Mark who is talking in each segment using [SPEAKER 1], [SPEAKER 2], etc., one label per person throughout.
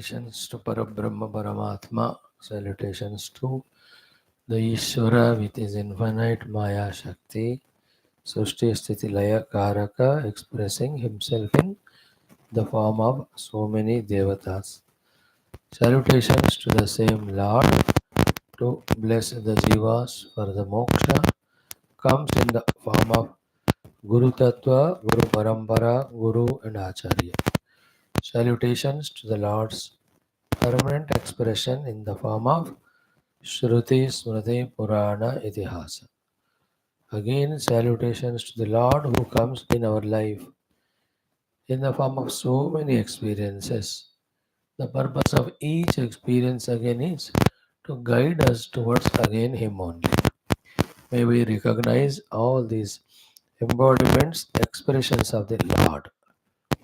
[SPEAKER 1] Salutations to Parabrahma Paramatma. Salutations to the Ishvara with his infinite Maya Shakti. Sushti Sthiti Laya Karaka expressing himself in the form of so many Devatas. Salutations to the same Lord to bless the Jivas for the Moksha comes in the form of Guru Tattva, Guru Parampara, Guru and Acharya. Salutations to the Lord's permanent expression in the form of Shruti, Smriti, Purana, Itihasa. Again, salutations to the Lord who comes in our life in the form of so many experiences. The purpose of each experience again is to guide us towards again Him only. May we recognize all these embodiments, expressions of the Lord.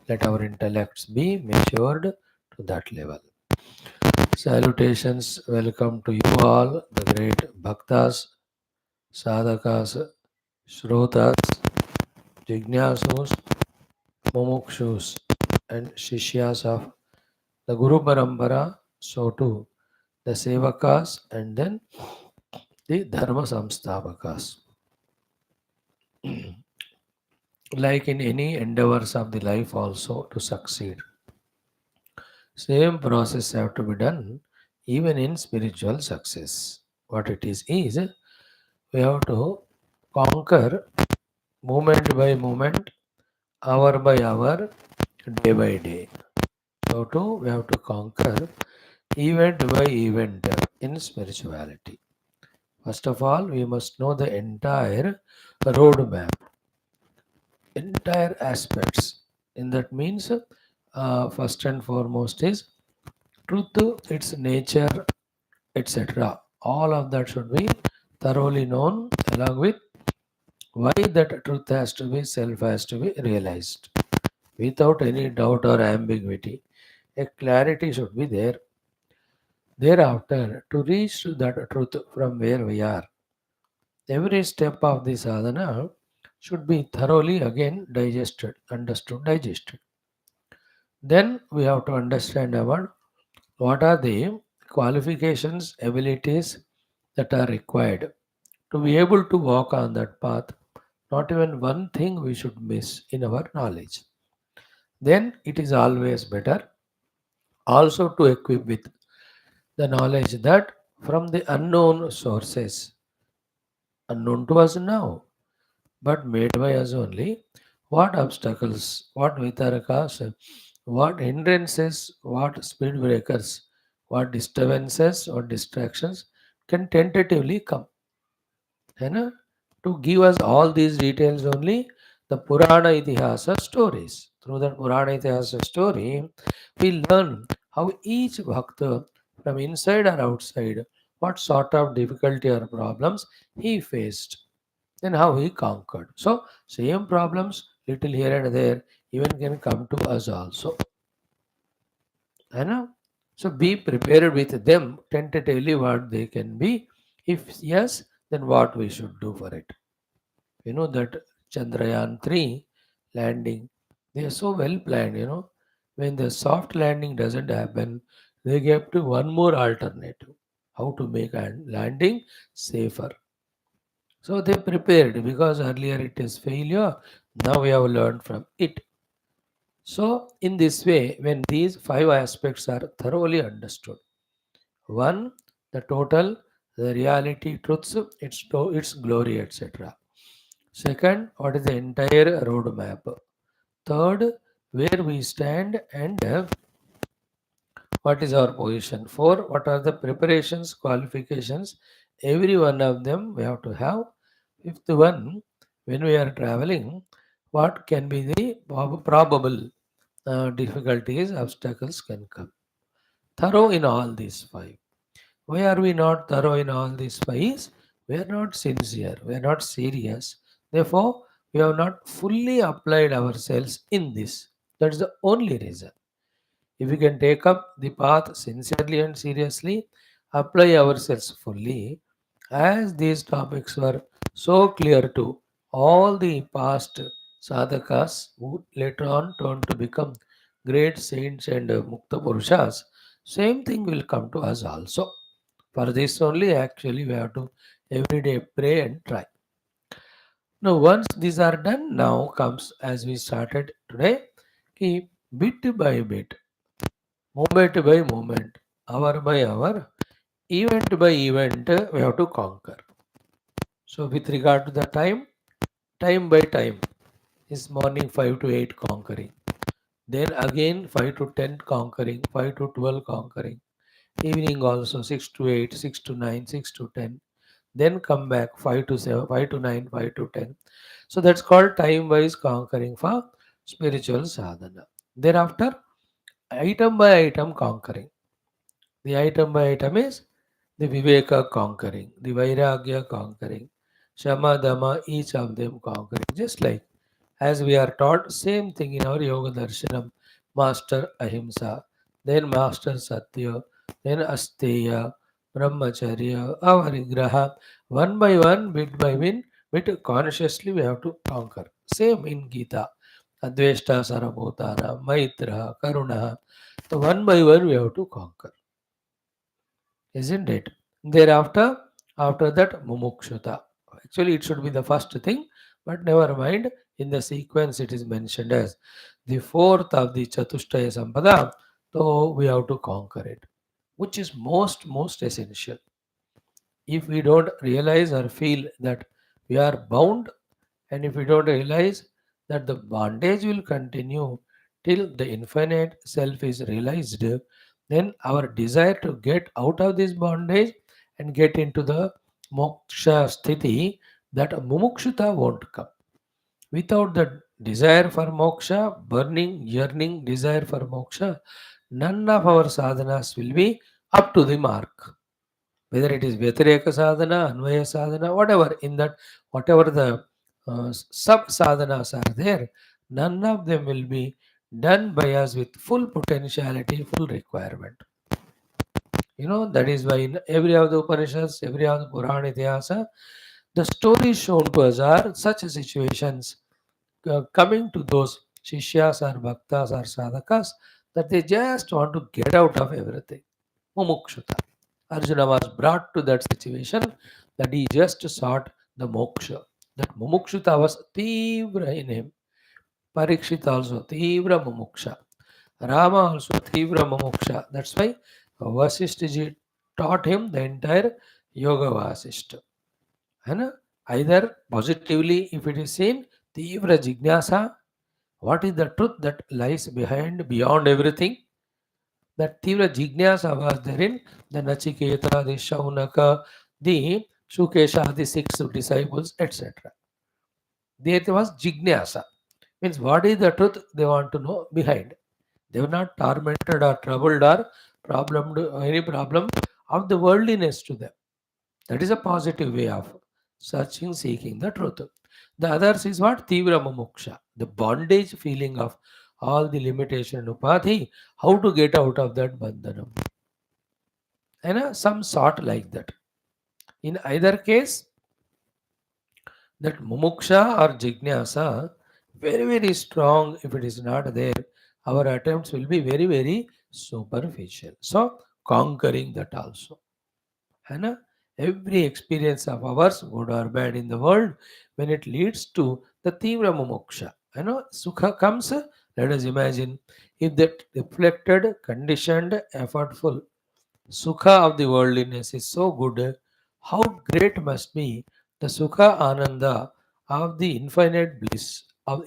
[SPEAKER 1] Let our intellects be matured to that level. Salutations, welcome to you all, the great Bhaktas, Sadhakas, Shrutas, Jignasus, Mumukshus, and Shishyas of the Guru Parampara, so too the Sevakas and then the Dharma Samsthapakas. Like in any endeavors of the life also to succeed. Same process have to be done even in spiritual success. What it is we have to conquer moment by moment, hour by hour, day by day. So too we have to conquer event by event in spirituality. First of all, we must know the entire roadmap, entire aspects. And that means, first and foremost is truth, its nature, etc. All of that should be thoroughly known, along with why that truth has to be, self has to be realized without any doubt or ambiguity. A clarity should be there. Thereafter, to reach to that truth from where we are, every step of the sadhana should be thoroughly again digested, understood, digested. Then we have to understand about what are the qualifications, abilities that are required to be able to walk on that path. Not even one thing we should miss in our knowledge. Then it is always better also to equip with the knowledge that from the unknown sources, unknown to us now, but made by us only, what obstacles, what vitarakas, what hindrances, what speed breakers, what disturbances or distractions can tentatively come. है ना? To give us all these details only, the Purana Itihasa stories. Through that Purana Itihasa story, we learn how each bhakta from inside or outside, what sort of difficulty or problems he faced and how he conquered. So, same problems, little here and there, even can come to us also. I know. So, be prepared with them tentatively what they can be. If yes, then what we should do for it. You know that Chandrayaan 3 landing, they are so well planned. When the soft landing doesn't happen, they gave to one more alternative how to make a landing safer. So they prepared because earlier it is failure. Now we have learned from it. So in this way, when these five aspects are thoroughly understood, one, the total, the reality, truths, its glory, etc. Second, what is the entire roadmap? Third, where we stand and what is our position? Four, what are the preparations, qualifications? Every one of them we have to have. Fifth one, when we are traveling, what can be the probable difficulties, obstacles can come. Thorough in all these five. Why are we not thorough in all these five? We are not sincere, we are not serious. Therefore, we have not fully applied ourselves in this. That's the only reason. If we can take up the path sincerely and seriously, apply ourselves fully, as these topics were so clear to all the past sadhakas who later on turned to become great saints and mukta purushas, Same thing will come to us also. For this only, actually, we have to every day pray and try. Now, once these are done, now comes as we started today, keep bit by bit, moment by moment, hour by hour, event by event, we have to conquer. So, with regard to the time by time is morning 5 to 8 conquering. Then again 5 to 10 conquering, 5 to 12 conquering. Evening also 6 to 8, 6 to 9, 6 to 10. Then come back 5 to 7, 5 to 9, 5 to 10. So that's called time wise conquering for spiritual sadhana. Thereafter, item by item conquering. The item by item is the Viveka conquering, the Vairagya conquering, Shama Dama, each of them conquering. Just like as we are taught, same thing in our Yoga Darshanam, Master Ahimsa, then Master Satya, then Asteya, Brahmacharya, Avarigraha, one by one, bit consciously we have to conquer. Same in Gita, Adveshta Sarabhutana, Maitra, Karuna. So one by one we have to conquer, isn't it? Thereafter, after that, mumukshata. Actually, it should be the first thing, but never mind. In the sequence, it is mentioned as the fourth of the Chatushtaya Sampada. So we have to conquer it, which is most essential. If we don't realize or feel that we are bound, and if we don't realize that the bondage will continue till the infinite self is realized, then our desire to get out of this bondage and get into the moksha sthiti, that mumukshita won't come. Without the desire for moksha, burning, yearning desire for moksha, none of our sadhanas will be up to the mark. Whether it is Vyatireka sadhana, Anvaya sadhana, whatever, in that, whatever the sub sadhanas are there, none of them will be done by us with full potentiality, full requirement. That is why in every of the Upanishads, every of the Purana Ityasa, the stories shown to us are such situations coming to those Shishyas or Bhaktas or Sadhakas that they just want to get out of everything. Mumukshuta. Arjuna was brought to that situation that he just sought the moksha. That mumukshuta was Tivra in him. Parikshit also Tivra mumuksha. Rama also Tivra mumuksha. That's why Vasishtha taught him the entire Yoga Vasishtha. है Either positively, if it is seen, Tivra Jignasa, what is the truth that lies behind, beyond everything? That Tivra Jignasa was therein, the Nachiketa, the Shaunaka, the Shukesha, the six disciples, etc. There was Jignasa. Means what is the truth they want to know behind. They were not tormented or troubled or any problem of the worldliness to them. That is a positive way of searching, seeking the truth. The others is what? Tivra Moksha, the bondage feeling of all the limitation and upadhi, how to get out of that bandhanam. And some sort like that. In either case, that mumuksha or jignasa, very strong. If it is not there, our attempts will be very superficial. So, conquering that also. है Every experience of ours, good or bad in the world, when it leads to the Tivra Mumuksha, Sukha comes, let us imagine, if that reflected, conditioned, effortful Sukha of the worldliness is so good, how great must be the Sukha Ananda of the infinite bliss or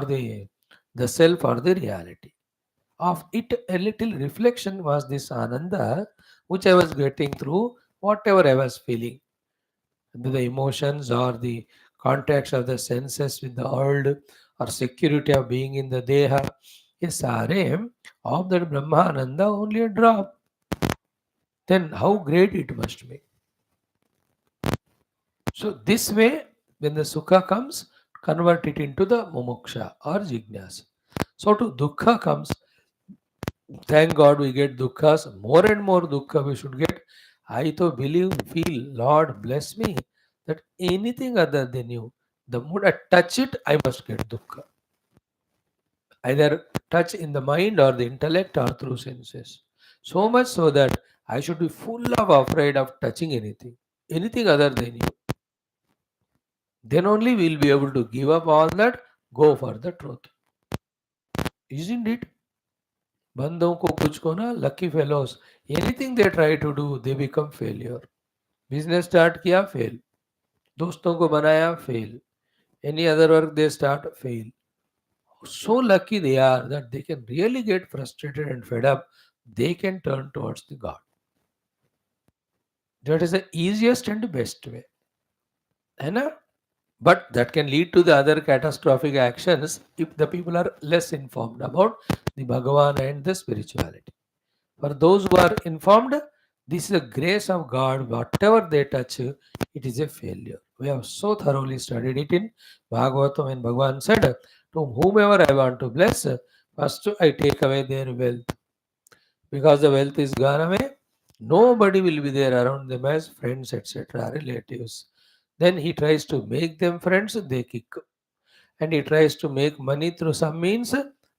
[SPEAKER 1] the self or the reality. Of it, a little reflection was this Ananda which I was getting through whatever I was feeling. The emotions or the contacts of the senses with the world or security of being in the Deha is Sare of that Brahmananda only a drop. Then how great it must be. So this way, when the Sukha comes, convert it into the Mumuksha or Jignasa. So to Dukkha comes, thank God we get dukkha's, more and more dukkha we should get. I to feel, Lord bless me, that anything other than you, the moment I touch it, I must get dukkha. either touch in the mind or the intellect or through senses. So much so that I should be full of afraid of touching anything other than you. Then only we'll be able to give up all that, go for the truth. Isn't it? बंदों को कुछ को ना lucky fellows, anything they try to do, they become failure. Business start किया fail, दोस्तों को बनाया fail, any other work they start fail. So lucky they are that they can really get frustrated and fed up, they can turn towards the God. That is the easiest and best way. है ना? But that can lead to the other catastrophic actions if the people are less informed about the Bhagavan and the spirituality. For those who are informed, this is a grace of God. Whatever they touch, it is a failure. We have so thoroughly studied it in Bhagavatam, and Bhagavan said, to whomever I want to bless, first I take away their wealth. Because the wealth is gone away, nobody will be there around them as friends, etc., relatives. Then he tries to make them friends, they kick. And he tries to make money through some means,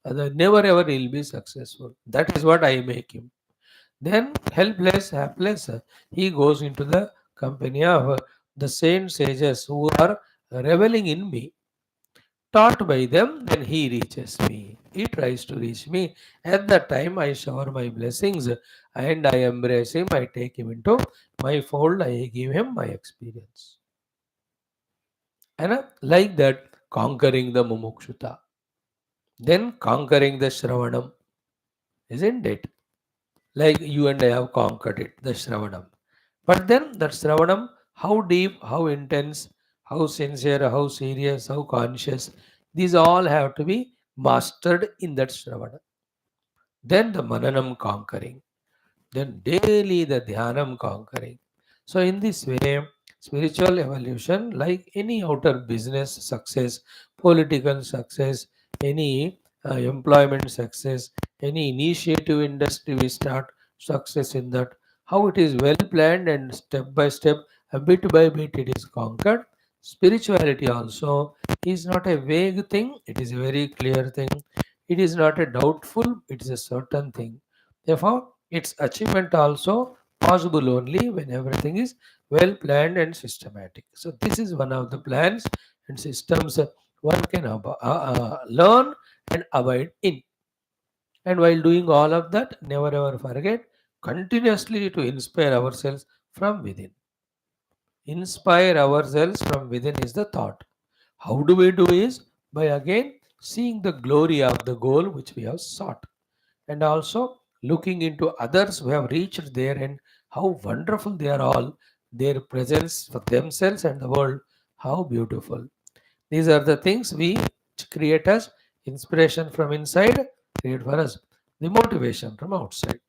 [SPEAKER 1] never ever he'll be successful. That is what I make him. Then, helpless, hapless, he goes into the company of the saint sages who are reveling in me. Taught by them, then he reaches me. He tries to reach me. At that time, I shower my blessings and I embrace him. I take him into my fold. I give him my experience. And like that, conquering the mumukshuta. Then conquering the shravanam. Isn't it? Like you and I have conquered it, the shravanam. But then that shravanam, how deep, how intense, how sincere, how serious, how conscious, these all have to be mastered in that shravana. Then the mananam conquering. Then daily the dhyanam conquering. So in this way, spiritual evolution, like any outer business success, political success, any employment success, any initiative industry we start success in that, how it is well planned and step by step, bit by bit it is conquered. Spirituality also is not a vague thing, it is a very clear thing. It is not a doubtful, it is a certain thing. Therefore, its achievement also possible only when everything is well planned and systematic. So this is one of the plans and systems one can learn and abide in. And while doing all of that, never ever forget continuously to inspire ourselves from within. Inspire ourselves from within is the thought. How do we do is by again seeing the glory of the goal which we have sought, and also looking into others who have reached there and how wonderful they are all, their presence for themselves and the world, how beautiful. These are the things we create as inspiration from inside, create for us the motivation from outside.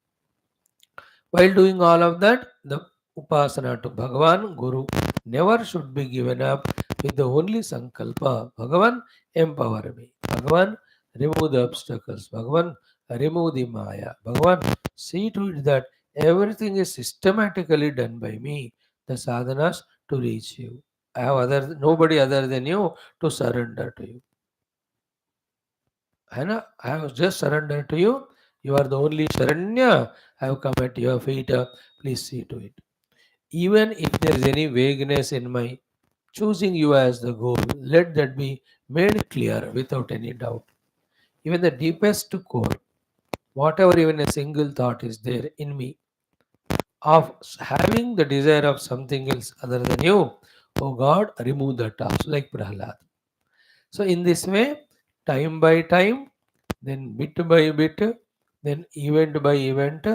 [SPEAKER 1] While doing all of that, the upasana to Bhagavan, Guru, never should be given up with the only sankalpa. Bhagavan, empower me. Bhagavan, remove the obstacles. Bhagavan, remove the maya. Bhagavan, see to it that everything is systematically done by me, the sadhanas to reach you. I have nobody other than you to surrender to you. Hannah, I have just surrendered to you. You are the only Sharanya. I have come at your feet. Please see to it. Even if there is any vagueness in my choosing you as the goal, let that be made clear without any doubt. Even the deepest core, whatever even a single thought is there in me of having the desire of something else other than you, oh God, remove that also, like Prahlad. So, in this way, time by time, then bit by bit, then event by event,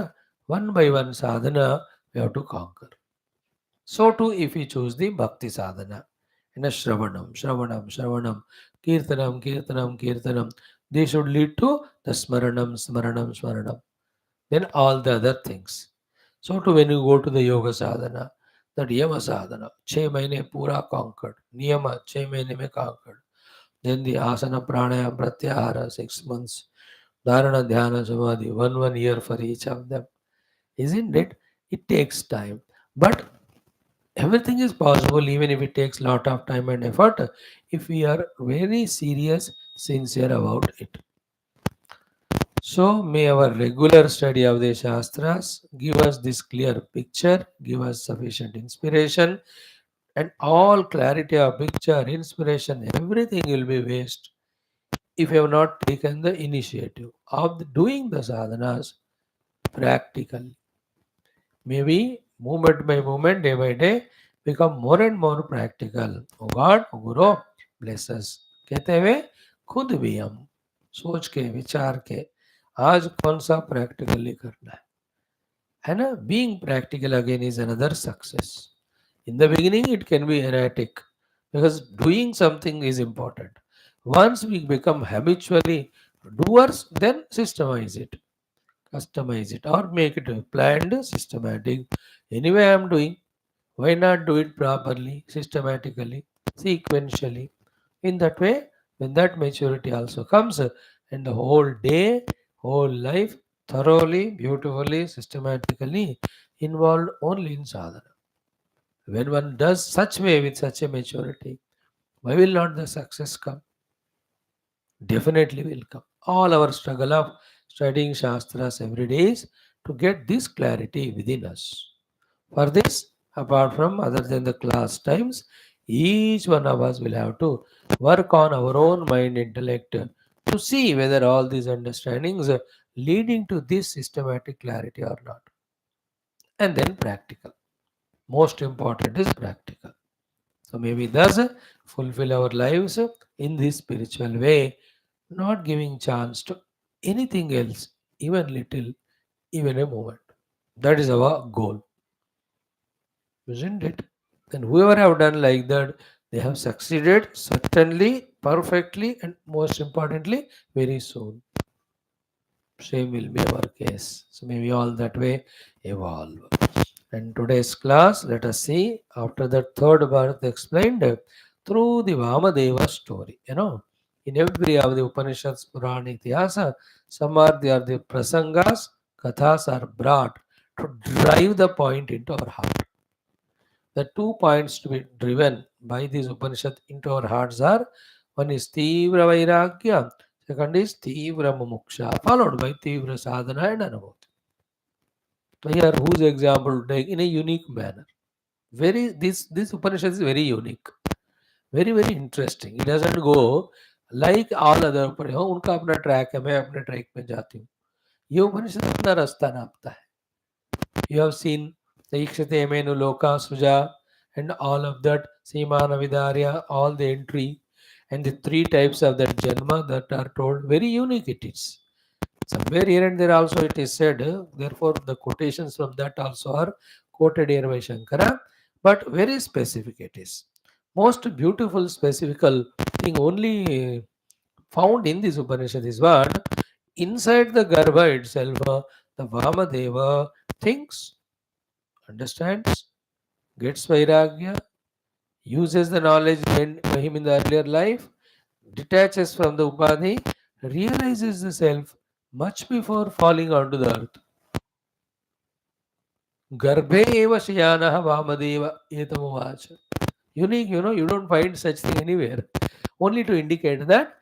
[SPEAKER 1] one by one sadhana, we have to conquer. So too, if we choose the bhakti sadhana, and a shravanam, kirtanam, they should lead to the smaranam. Then all the other things. So too, when you go to the yoga sadhana, that yama sadhana, 6 mahine pura conquered, niyama 6 mahine mein conquered. Then the asana, pranayam, pratyahara, 6 months. Dharana, dhyana, samadhi, one year for each of them. Isn't it? It takes time. But everything is possible even if it takes lot of time and effort if we are very serious, sincere about it. So may our regular study of the Shastras give us this clear picture, give us sufficient inspiration, and all clarity of picture, inspiration, everything will be waste if you have not taken the initiative of doing the sadhanas practically. Maybe moment by moment, day by day, become more and more practical. Oh God, oh Guru, bless us. कहते हुए खुद भी हम सोच के विचार के आज कौन सा प्रैक्टिकली करना है ना. Being practical again is another success. In the beginning it can be erratic because doing something is important. Once we become habitually doers, then systemize it, customize it, or make it planned, systematic. Anyway I'm doing, why not do it properly, systematically, sequentially? In that way, when that maturity also comes, and the whole day, whole life thoroughly, beautifully, systematically involved only in sadhana. When one does such way with such a maturity, why will not the success come? Definitely will come. All our struggle of studying Shastras every day is to get this clarity within us. For this, apart from other than the class times, each one of us will have to work on our own mind intellect to see whether all these understandings are leading to this systematic clarity or not. And then practical. Most important is practical. So maybe thus fulfill our lives in this spiritual way, not giving chance to anything else, even little, even a moment. That is our goal, isn't it? And whoever have done like that, they have succeeded certainly, perfectly, and most importantly, very soon. Same will be our case. So maybe all that way evolve. And today's class, let us see after the third birth explained through the Vamadeva story. In every of the Upanishads, Purana, Itihasa, some are the prasangas, kathas are brought to drive the point into our heart. The 2 points to be driven by these Upanishad into our hearts are: one is Tivra Vairagya, second is Tivra Mumuksha, followed by Tivra Sadhana and Anubhuti. Here, whose example to take in a unique manner. This Upanishad is very unique, very interesting. It doesn't go like all other Upanishad. उनका अपना track है, मैं अपने track पे जाती हूँ. ये उपनिषद अपना रास्ता नापता है. You have seen the Ikshate Menu Loka Suja and all of that, Simana Vidarya, all the entry, and the three types of that Janma that are told, very unique it is. Somewhere here and there also it is said, therefore the quotations from that also are quoted here by Shankara, but very specific it is. Most beautiful specific thing only found in this Upanishad is what? Inside the Garbha itself, the Vamadeva thinks, understands, gets Vairagya, uses the knowledge gained by him in the earlier life, detaches from the Upadhi, realizes the self much before falling onto the earth. Garbhe eva shayanaha Vamadeva etamuvacha. Unique, you don't find such thing anywhere. Only to indicate that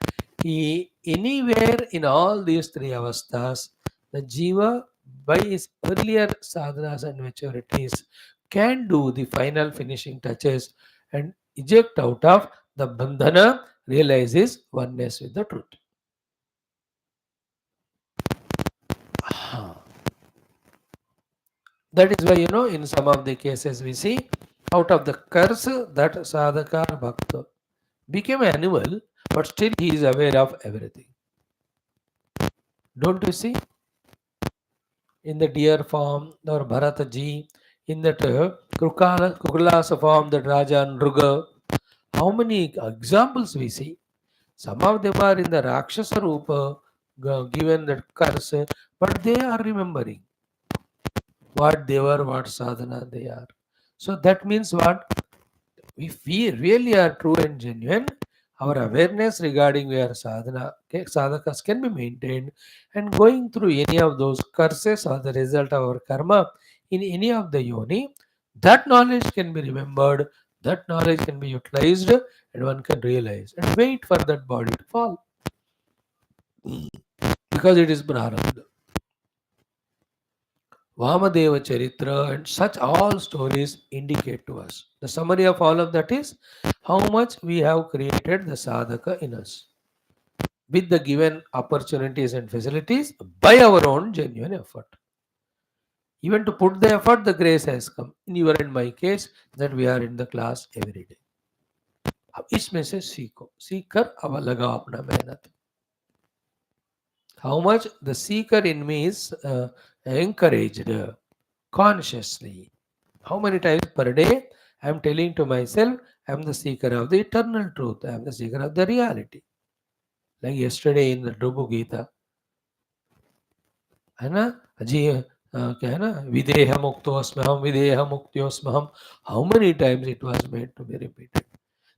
[SPEAKER 1] anywhere in all these three avasthas, the jiva, by his earlier sadhanas and maturities, can do the final finishing touches and eject out of the bandhana, realizes oneness with the truth. That is why, in some of the cases we see, out of the curse that sadhaka bhakta became an animal, but still he is aware of everything. Don't you see? In the deer form, or Bharataji, in that Kukulasa form, that Raja Nruga, how many examples we see? Some of them are in the Rakshasa Rupa, given that curse, but they are remembering what they were, what sadhana they are. So that means what? If we really are true and genuine, our awareness regarding where sadhakas can be maintained, and going through any of those curses or the result of our karma in any of the yoni, that knowledge can be remembered, that knowledge can be utilized, and one can realize and wait for that body to fall. because it is prarabdha. Vamadeva Charitra and such all stories indicate to us. The summary of all of that is how much we have created the sadhaka in us with the given opportunities and facilities by our own genuine effort. Even to put the effort, the grace has come. In your and my case, that we are in the class every day. अब इसमें से सीखो, सीख कर अब लगाओ अपना मेहनत. How much the seeker in me is encouraged consciously. How many times per day I am telling to myself, I am the seeker of the eternal truth, I am the seeker of the reality. Like yesterday in the Dhruva Gita, है ना जी, क्या है ना, विदेह मुक्तोस्म्यहम विदेह मुक्त्योस्म्यहम. How many times it was made to be repeated.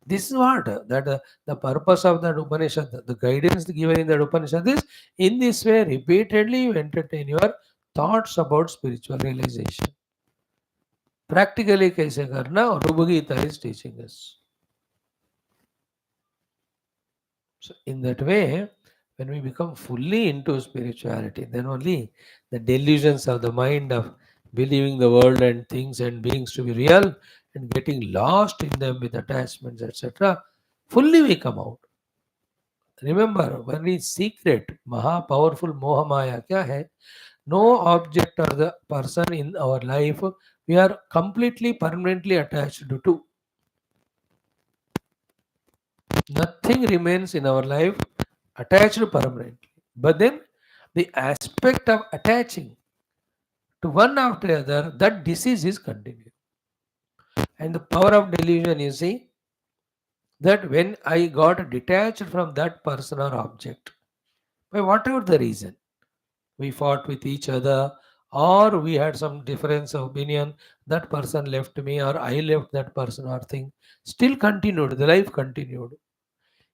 [SPEAKER 1] This is what the purpose of that Upanishad, the guidance given in that Upanishad is, in this way repeatedly you entertain your thoughts about spiritual realization. Practically कैसे करना, Dhruva Gita is teaching us. So in that way, when we become fully into spirituality, then only the delusions of the mind of believing the world and things and beings to be real and getting lost in them with attachments, etc., fully we come out. Remember, very secret, Maha powerful Moha Maya kya hai? No object or the person in our life we are completely permanently attached to. Nothing remains in our life attached permanently. But then the aspect of attaching to one after the other, that disease is continuing. And the power of delusion, you see, that when I got detached from that person or object, by whatever the reason, we fought with each other, or we had some difference of opinion, that person left me, or I left that person or thing, still continued, the life continued.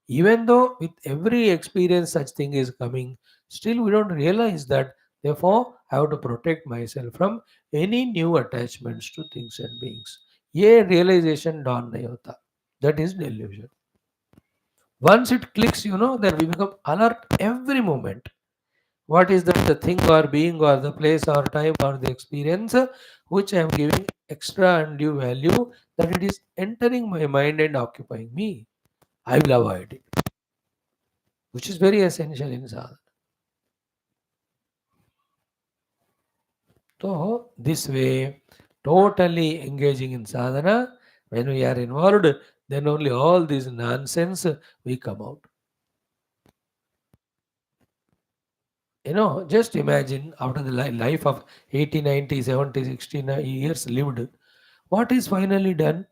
[SPEAKER 1] Even though with every experience such thing is coming, still we don't realize that. Therefore, I have to protect myself from any new attachments to things and beings. ये realization dawn नहीं होता. That is delusion. Once it clicks, then we become alert every moment. What is that the thing or being or the place or time or the experience which I am giving extra undue value, that it is entering my mind and occupying me? I will avoid it, which is very essential in sadhana. So, this way, totally engaging in sadhana, when we are involved, then only all this nonsense we come out. Just imagine after the life of 80, 90, 70, 60 years lived, what is finally done?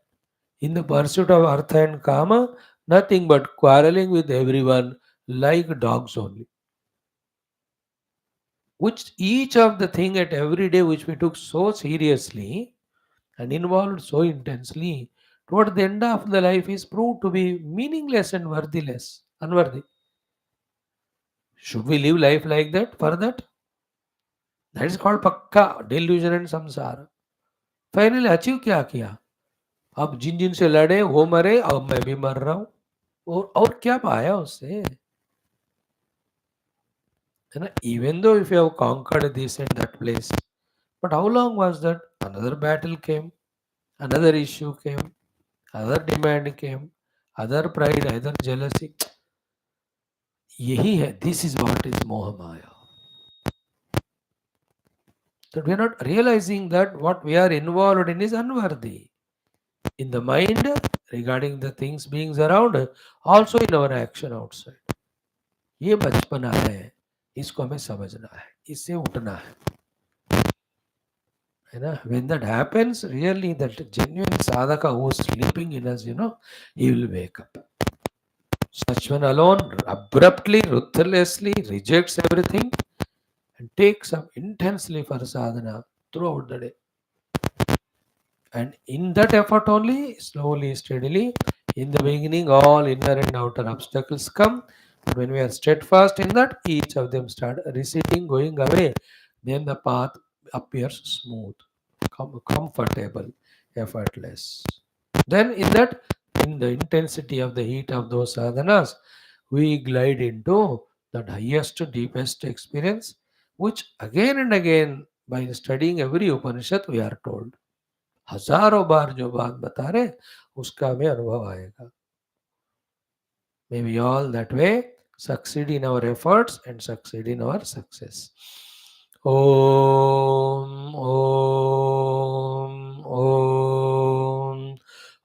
[SPEAKER 1] In the pursuit of artha and kama, nothing but quarreling with everyone like dogs only. Which each of the thing at every day which we took so seriously and involved so intensely, toward the end of the life is proved to be meaningless and worthless, unworthy. Should we live life like that for that? That is called pakka, delusion and samsara. Finally achieve क्या किया? अब जिन जिन से लड़े वो मरे, अब मैं भी मर रहा हूं. और क्या पाया उससे? Even though if you have conquered this and that place, but how long was that? Another battle came, another issue came, other demand came, other pride, other jealousy. यही है, this is what is moha maya. That we are not realizing that what we are involved in is unworthy. In the mind, regarding the things, beings around, also in our action outside. ये बचपना है, इसको हमें समझना है, इससे उठना है. When that happens, really that genuine sadhaka who is sleeping in us, he will wake up. Such one alone abruptly, ruthlessly rejects everything and takes up intensely for sadhana throughout the day. And in that effort only, slowly, steadily, in the beginning, all inner and outer obstacles come. But when we are steadfast in that, each of them start receding, going away. Then the path appears smooth, comfortable, effortless. Then in the intensity of the heat of those sadhanas, we glide into that highest, deepest experience, which again and again by studying every Upanishad we are told. हजारों बार जो बात बता रहे उसका हमें अनुभव आएगा. May we all that way succeed in our efforts and succeed in our success. Om Om Om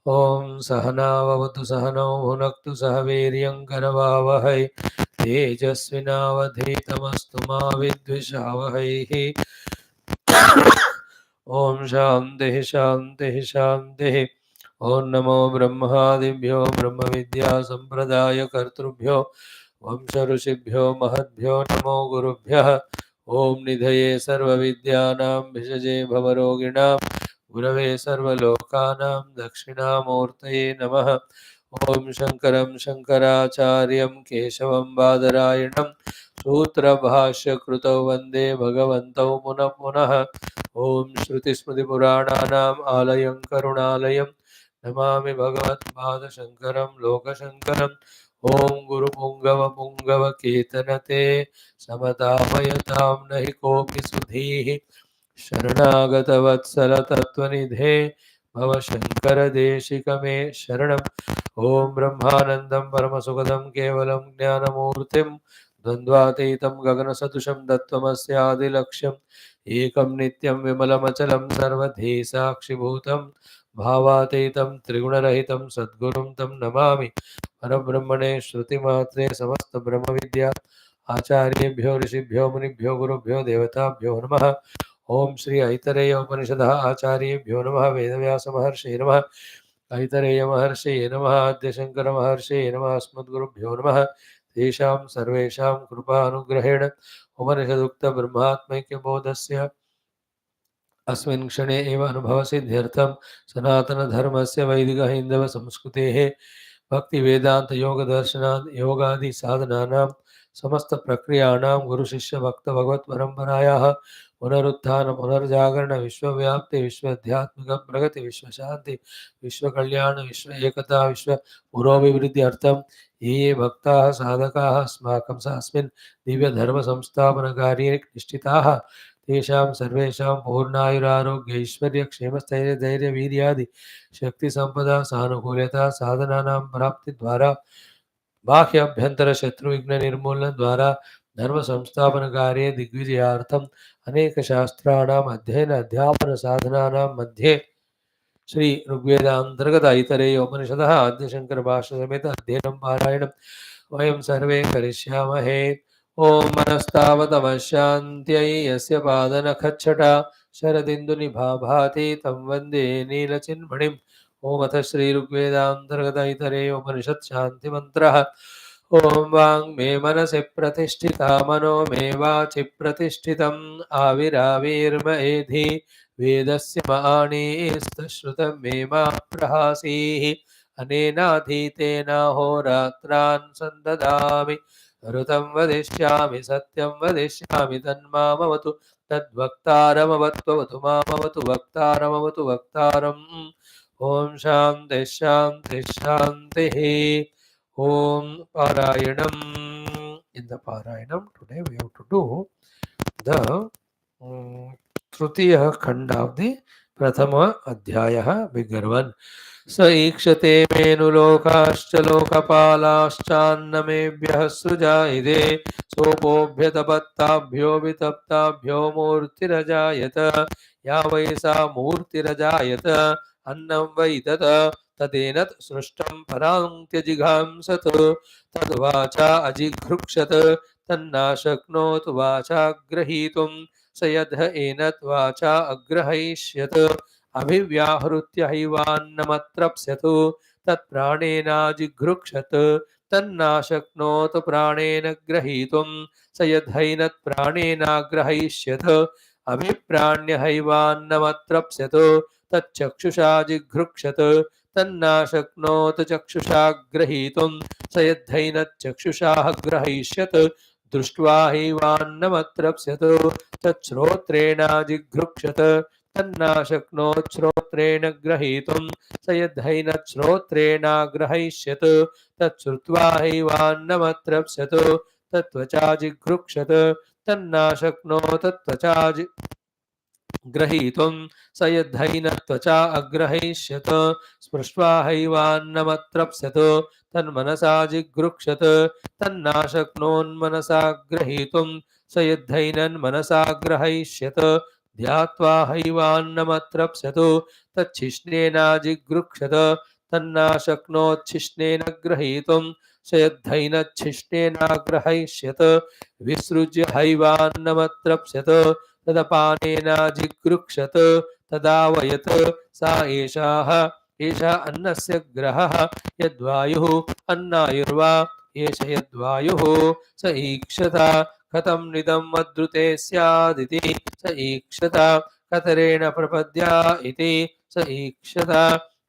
[SPEAKER 1] Om Sahana Vavatu Sahano Bhunaktu Sahaviryam Karavavahai Tejasvinavadhetamastu ma vidvishavahai. Om Shanti Shanti Shanti. Om Namo Brahmadibhyo Brahma Vidya Sampradaya Kartrubhyo Vamsha Rushibhyo Mahadbhyo Namo Gurubhyah. Om Nidhaye Sarva Vidyanam Bhishaje Bhavaroginam Gurave Sarva Lokanam Dakshinamurtaye Namaha. Om Shankaram Shankaracharyam Keshavam Badarayanam Sutra Bhashya Krutau Vande Bhagavantau Punah Punah. Om Shruti Smriti Purananam Alayam Karunalayam Namami Bhagavat Pada Shankaram Loka Shankaram. Om Guru Pungava Pungava Ketanate Samatavayatam Nahi Kopi Sudhihi Sharanagata Vatsala Tatvanidhe Bhava Shankara Deshikame Sharanam. Om Brahmanandam Paramasukadam Kevalam Jnanamurtim Dvandvataitam Gaganasadusham Dattvamasya Laksham Ekam Nityam Vimalamachalam Sarvadhi Sakshibhutam Bhavatetam Trigunarahitam Sadgurum Tam Namami Parabrahmane Shruti Matre Samasta Brahma Vidya Acharyebhyo Rishibhyo Munibhyo Gurubhyo Devatabhyo Namaha. Om Shri Aitareya Upanishadaha Acharyebhyo Namaha Vedavyasa Maharshi Namaha Aitareya Maharshi Namaha Adya Shankara Maharshi Namaha Asmadgurubhyo Namaha Tesham Sarvesham Krupa Anugrahena Upanishadukta Brahmatmaikya Bodhasya अस्मिन् क्षणे एव अनुभवसिद्ध्यर्थं सनातनधर्मस्य वैदिकहैन्दवसंस्कृतेः भक्तिवेदान्तयोगदर्शनात् योगादि साधनानां समस्तप्रक्रियाणां गुरुशिष्यभक्तभगवत्परम्परायाः पुनरुत्थान पुनर्जागरण विश्वव्याप्ति विश्वाध्यात्मिक प्रगति विश्वशान्ति विश्वकल्याण विश्व एकता विश्व पुरोभिवृद्ध्यर्थं ये भक्ताः साधकाः अस्माकं अस्मिन् दिव्यधर्मसंस्थापनकार्ये निष्ठिताः तेषां सर्वेषां पूर्णायुरारोग्य ऐश्वर्य क्षेमस्थैर्य धैर्य वीर्यादि शक्ति संपदा सानुकूलता साधनानां प्राप्ति द्वारा बाह्य अभ्यंतर शत्रु विघ्न निर्मूलन द्वारा धर्म संस्थापन कार्ये दिग्विजयार्थम अनेक शास्त्राणाम अध्ययन अध्यापन साधनानां मध्ये श्री ऋग्वेदांतर्गत ऐतरेय उपनिषदः आद्य शंकर भाष्य समेत अध्ययनं पारायणं वयं सर्वे करिष्यामहे. ओम मनस्तावतमशान्त्यै यस्य पादनखच्छटा शरदिन्दुनिभा भाति तं वन्दे नीलचिन्मणिम्. ओम अथ श्री ऋग्वेदांतर्गत ऐतरेय उपनिषत् शान्ति मंत्रः. ओम वांग मे मनसि प्रतिष्ठिता मनो मे वाचि प्रतिष्ठितम् आविराविर्म एधि वेदस्य माणिस्तश्रुतं मे मा प्रहासीः. अनेनाधीतेन होरात्रान् सन्ददामि ऋतं वदिष्यामि सत्यं वदिष्यामि तन्मामवतु तद्वक्तारमवत्ववतु मामवतु वक्तारमवतु वक्तारम्. ओम शांति शांति शांतिः. Om Parayanam. In the Parayanam today we have to do the Trutiya Khanda of the Prathama Adhyayah, bigger one. स ईक्षते मेनुलोकाश्च लोकपालाश्चान्नमेभ्यः सृजायते सोपोभ्यतपत्ताभ्यो वितप्ताभ्यो मूर्तिरजायत या वै सा मूर्तिरजायत अन्नं वै तत् तदेन सृष्टं परान्त्यजिघांसत् तद्वाचा अजिघृक्षत तन्नाशक्नोत् वाचा ग्रहीतुं स यद् एनत् वाचा अग्रहयिष्यत् अभिव्याहृत्य हैवान्नमत्रप्स्यतु तत्प्राणेनाजिघृक्षत तन्नाशक्नोत् प्राणेन ग्रहीतुं स यद्धैनत् प्राणेनाग्रहयिष्यत् अभिप्राण्य हैवान्नमत्रप्स्यतु तच्चक्षुषा जिघृक्षत तन्नाशक्नोत् चक्षुषा ग्रहीतुं स यद्धैनच्चक्षुषा ग्रहीष्यत् दृष्ट्वा हैवान्नमत्रप्स्यतु तच्छ्रोत्रेणाजिघृक्षत तन्नाशक्नोत् श्रोत्रेण ग्रहीतुं स यद्धैनच्छ्रोत्रेणाग्रहयिष्यत् तच्छ्रुत्वा हैवान्नमत्रप्स्यत् तत्त्वचा जिघृक्षत तन्नाशक्नो तत्त्वचा ग्रहीतुं स यद्धैन त्वचा अग्रहैष्यत स्पृष्ट्वा हैवान्नमत्रप्स्यत तन्मनसा जिघृक्षत तन्नाशक्नोन्मनसा ग्रहीतुं स यद्धैनन्मनसा ग्रहैष्यत ध्यात्वा हैवान्नमत्रप्स्यत तच्छिष्णेनाजिघृक्षत तन्नाशक्नोच्छिष्णेन ग्रहीतुं स यद्धैनच्छिष्णेनाग्रहैष्यत विसृज्य हैवान्नमत्रप्स्यत तदपानेनाजिगृक्षत तदावयत सा एषा अन्नस्य ग्रहः यद्वायुः अन्नायुर्वा एष यद्वायुः स ईक्षता कथं निदं मद्रुते स्यादिति स ईक्षता कतरेण प्रपद्या इति स ईक्षता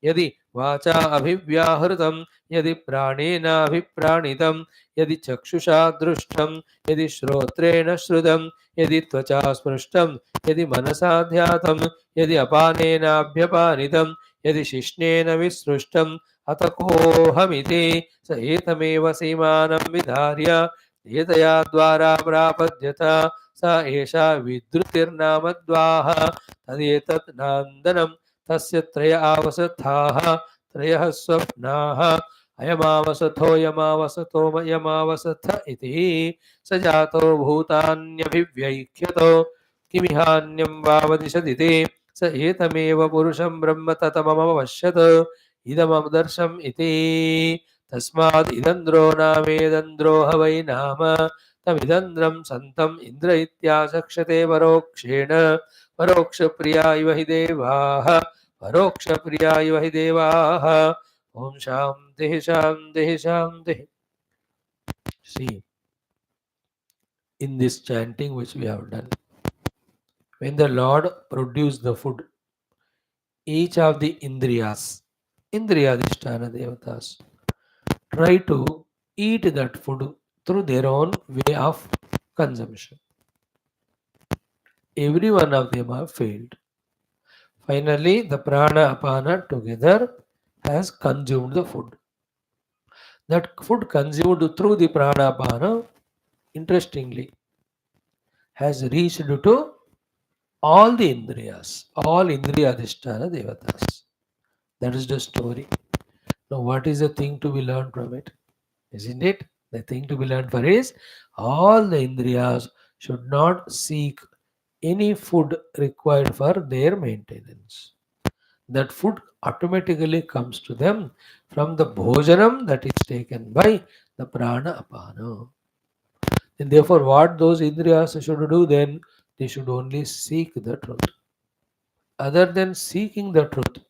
[SPEAKER 1] यदि वाचा अभिव्याहृतं यदि प्राणेनाभिप्राणितं यदि चक्षुषा दृष्टं यदि श्रोत्रेण श्रुतं यदि त्वचा स्पृष्टं यदि मनसा ध्यातं यदि अपानेनाभ्यपानितं यदि शिश्नेन विसृष्टं अत कोऽहमिति स एतमेव सीमानं विधार्य एतया द्वारा प्रापद्यत सा एषा विद्रुतिर्नामद्वाः तदेतत् नान्दनं तस्य त्रय आवसथाः त्रयः स्वप्नाः अयमावसथोऽयमावसथोऽयमावसथ इति स जातो भूतान्यभिव्यैख्यतो किमिहान्यं वावदिशदिति स एतमेव पुरुषं ब्रह्म ततममवश्यत इदमदर्शम् इति तस्माद् इदन्द्रो नामेदन्द्रो ह वै नाम तमिदन्द्रं सन्तम् इन्द्र इत्याचक्षते परोक्षेण परोक्षप्रिया इव हि देवाः परोक्षप्रिया इव हि देवाः ॐ शान्तिः शान्तिः शान्तिः. See, in this chanting which we have done, when the Lord produced the food, each of the Indriyadhisthana devatas, try to eat that food through their own way of consumption. Every one of them have failed. Finally, the prana apana together has consumed the food. That food consumed through the prana apana, interestingly, has reached to all the Indriyas, all Indriyadhisthana devatas. That is the story. Now, what is the thing to be learned from it? Isn't it? The thing to be learned for is all the Indriyas should not seek any food required for their maintenance. That food automatically comes to them from the bhojanam that is taken by the prana apana. And therefore, what those Indriyas should do then? They should only seek the truth. Other than seeking the truth,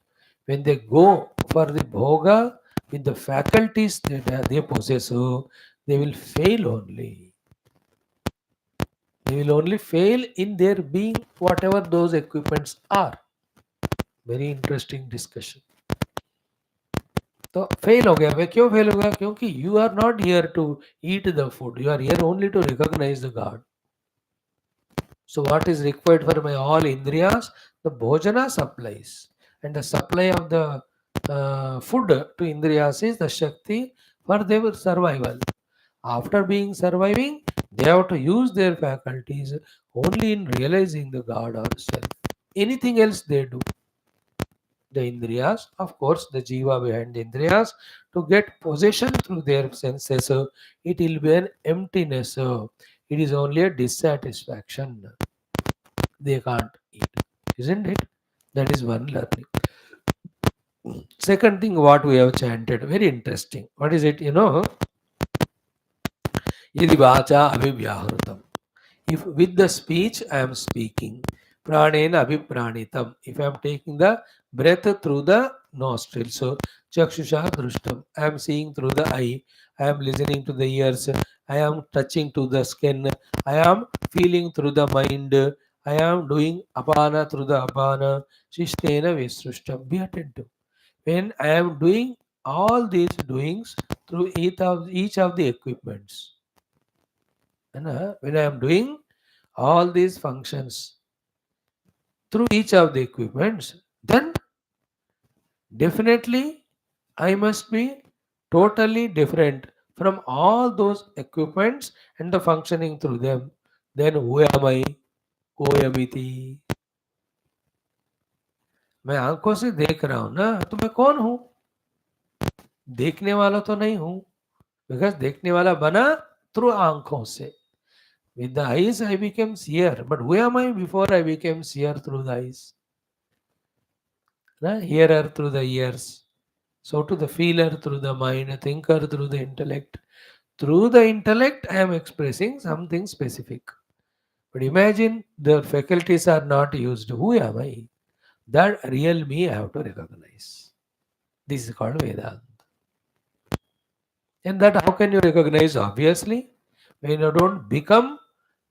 [SPEAKER 1] when they go for the bhoga with the faculties that they possess, so they will fail only. They will only fail in their being whatever those equipments are. Very interesting discussion. तो fail हो गया. वे क्यों fail हो गया? क्योंकि you are not here to eat the food. You are here only to recognize the God. So what is required for my all indriyas? The bhojana supplies. And the supply of the food to indriyas is the shakti for their survival. After being surviving, they have to use their faculties only in realizing the God or self. Anything else they do. The indriyas, of course, the jiva behind the indriyas, to get possession through their senses, it will be an emptiness. It is only a dissatisfaction. They can't eat, isn't it? That is one learning. Second thing, what we have chanted, very interesting. What is it? Yadi vacha abhivyahrutam. If with the speech I am speaking, pranena abhipranitam. If I am taking the breath through the nostrils, so chakshusha drushtam. I am seeing through the eye. I am listening to the ears. I am touching to the skin. I am feeling through the mind. I am doing apana through the apana. Shishtena visrushtam. Be attentive. When I am doing all these doings through each of the equipments, when I am doing all these functions through each of the equipments, then definitely I must be totally different from all those equipments and the functioning through them, then who am I? Oyamiti. मैं आंखों से देख रहा हूं ना, तो मैं कौन हूं? देखने वाला तो नहीं हूं, बिकॉज देखने वाला बना थ्रू आंखों से. With the eyes I became seer, but who am I before I became seer through the eyes? Hearer through the ears, so to the feeler through the mind, thinker through the intellect. Through the intellect I am expressing something specific. But imagine the faculties are not used. Who am I? That real me I have to recognize. This is called Vedanta. And that how can you recognize? Obviously, when you don't become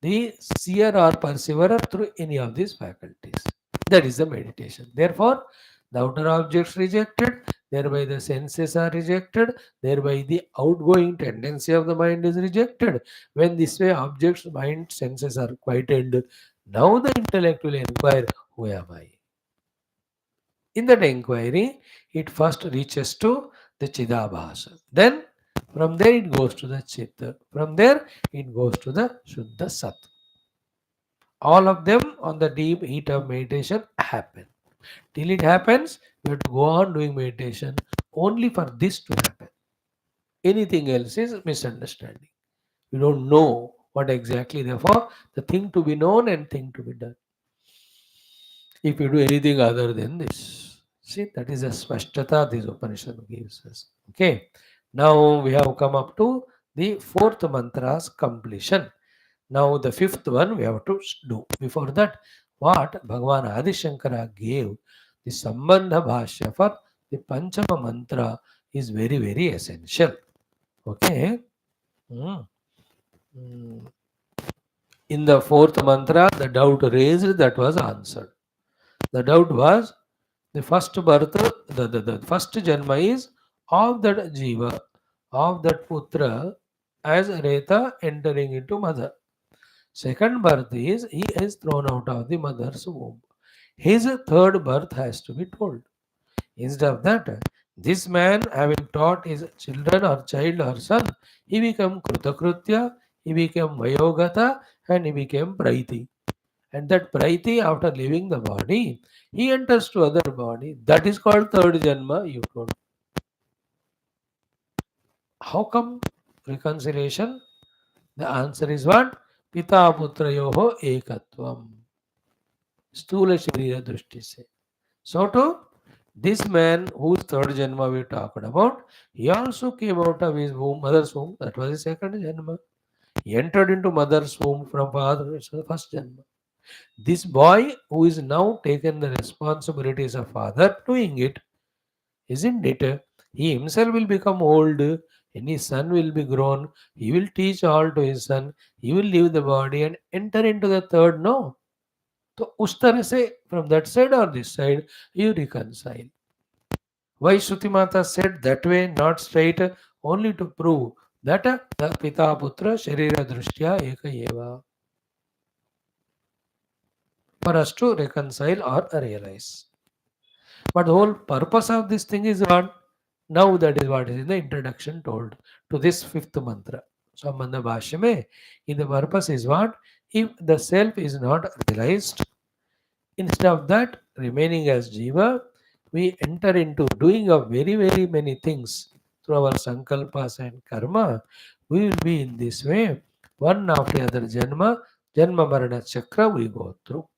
[SPEAKER 1] the seer or perceiver through any of these faculties. That is the meditation. Therefore, the outer objects rejected, thereby the senses are rejected, thereby the outgoing tendency of the mind is rejected. When this way objects, mind, senses are quieted, now the intellect will inquire, who am I? In that inquiry, it first reaches to the Chidabhasa. Then from there it goes to the Chit. From there it goes to the Shuddha Sat. All of them on the deep heat of meditation happen. Till it happens, you have to go on doing meditation only for this to happen. Anything else is misunderstanding. You don't know what exactly, therefore, the thing to be known and thing to be done. If you do anything other than this, see, that is a spashtata this Upanishad gives us. Okay, now we have come up to the fourth mantra's completion. Now the fifth one we have to do. Before that, what Bhagavan Adi Shankara gave, the Sambandha Bhashya for the Panchama mantra is very, very essential. Okay. Mm. Mm. In the fourth mantra, the doubt raised, that was answered. The doubt was the first birth, the first janma is of that jiva, of that putra, as Reta entering into mother. Second birth is he is thrown out of the mother's womb. His third birth has to be told. Instead of that, this man having taught his children or child or son, he became Krutakrutya, he became Vayogata, and he became Praiti. And that Praiti, after leaving the body, he enters to other body. That is called third Janma, you told. How come reconciliation? The answer is what? Pita Putrayoho Ekatvam. Stula Sharira Drushti se. So too, this man whose third Janma we talked about, he also came out of his womb, mother's womb. That was his second Janma. He entered into mother's womb from father, so the first Janma. This boy who is now taken the responsibilities of father doing it, isn't it? He himself will become old and his son will be grown. He will teach all to his son. He will leave the body and enter into the third. No. तो उस तरह से from that side or this side you reconcile. Why Shruti Mata said that way, not straight, only to prove that the Pita Putra Sharira Drishtya Eka Eva. For us to reconcile or realize. But the whole purpose of this thing is what? Now that is what is in the introduction told to this fifth mantra. So Manda Bhashya mein, in the purpose is what? If the self is not realized, instead of that remaining as Jiva, we enter into doing of very, very many things through our sankalpas and karma. We will be in this way, one after the other Janma Marana Chakra we go through.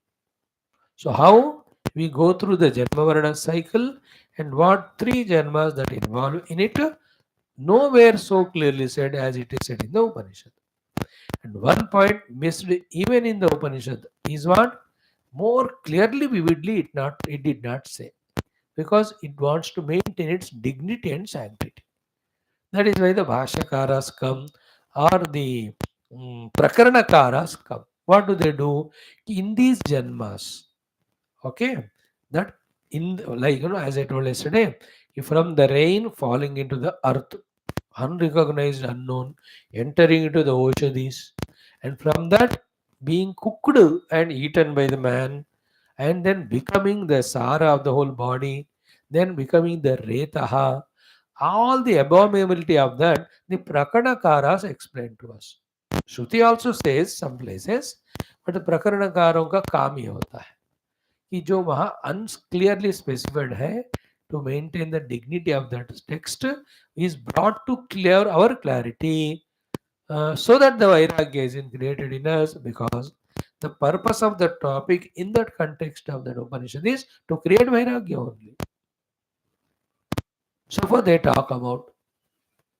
[SPEAKER 1] So how we go through the Janma Marana cycle and what three Janmas that involve in it, nowhere so clearly said as it is said in the Upanishad. And one point missed even in the Upanishad is what? More clearly, vividly, it did not say. Because it wants to maintain its dignity and sanctity. That is why the Bhashakaras come or the Prakaranakaras come. What do they do? In these Janmas, okay, that in like as I told yesterday, if from the rain falling into the earth, unrecognized, unknown, entering into the Oshadis, and from that being cooked and eaten by the man, and then becoming the Sara of the whole body, then becoming the Retaha, All the abominability of that, the Prakarnakaras explain to us. Shruti also says some places, but the प्रकरणकारों का काम ये होता है कि जो वहाँ unclearly specified है, to maintain the dignity of that text is brought to clear our clarity, so that the vairagya is created in us, because the purpose of the topic in that context of that Upanishad is to create vairagya only. So for they talk about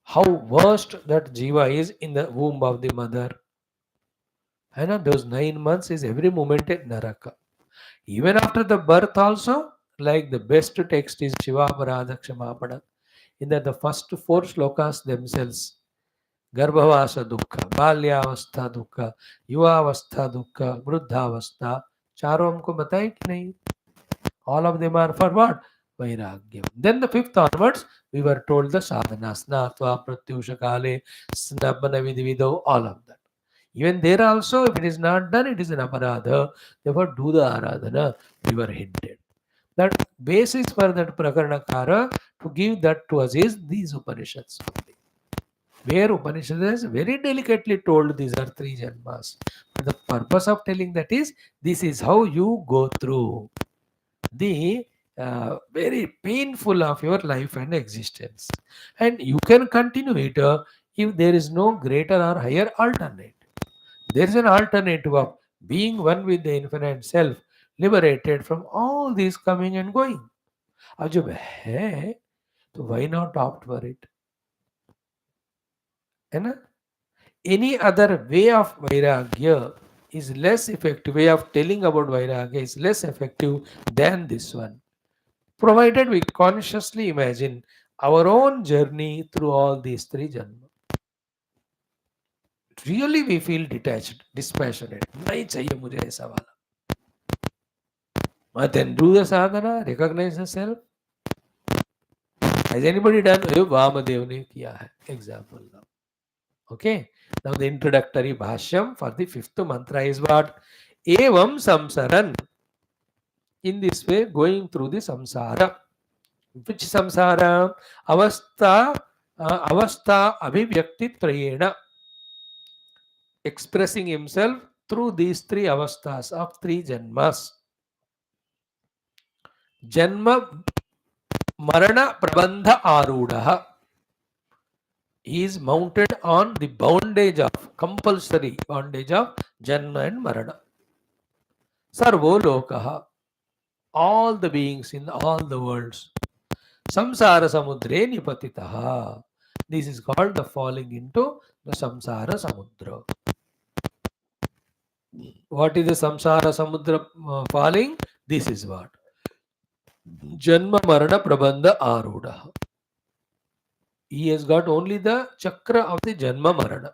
[SPEAKER 1] how worst that jiva is in the womb of the mother. And those 9 months is every moment a naraka. Even after the birth also, like the best text is Shiva Parada Kshamapana. In that the first four shlokas themselves, Garbhavasa Dukkha, Balyavastha Dukkha, Yuvavastha Dukkha, Vruddhavastha, चारों हमको बताए कि नहीं? All of them are for what? Vairagya. Then the fifth onwards, we were told the sadhana, snatva, pratyusha kale, snabana vidvido, all of that. Even there also, if it is not done, it is an aparadha. Therefore, do the aradhana, we were hinted. That basis for that Prakaranakara to give that to us is these Upanishads only. Where Upanishad is very delicately told these are three janmas. But the purpose of telling that is, this is how you go through the very painful of your life and existence. And you can continue it if there is no greater or higher alternative. There is an alternative of being one with the infinite self, liberated from all these coming and going. अब जब है तो why not opt for it? है ना? Any other way of vairagya is less effective. Way of telling about vairagya is less effective than this one, provided we consciously imagine our own journey through all these three janmas. Really we feel detached, dispassionate. नहीं चाहिए मुझे ऐसा वाला. But then do the sadhana, recognize the self. Has anybody done? VAMADEVA ने किया है. Example now. Okay. Now the introductory bhashyam for the fifth mantra is what? Evam samsaran. In this way, going through the samsara. Which samsara? Avastha abhivyakti trayena. Expressing himself through these three avasthas of three janmas. Janma Marana Prabandha Arudha. He is mounted on the bondage of, compulsory bondage of Janma and Marana. Sarvo Lokaha. All the beings in all the worlds. Samsara Samudre Nipatitaha. This is called the falling into the Samsara Samudra. What is the Samsara Samudra falling? This is what? Janma Marana Prabandha Arudha. He has got only the chakra of the Janma Marana.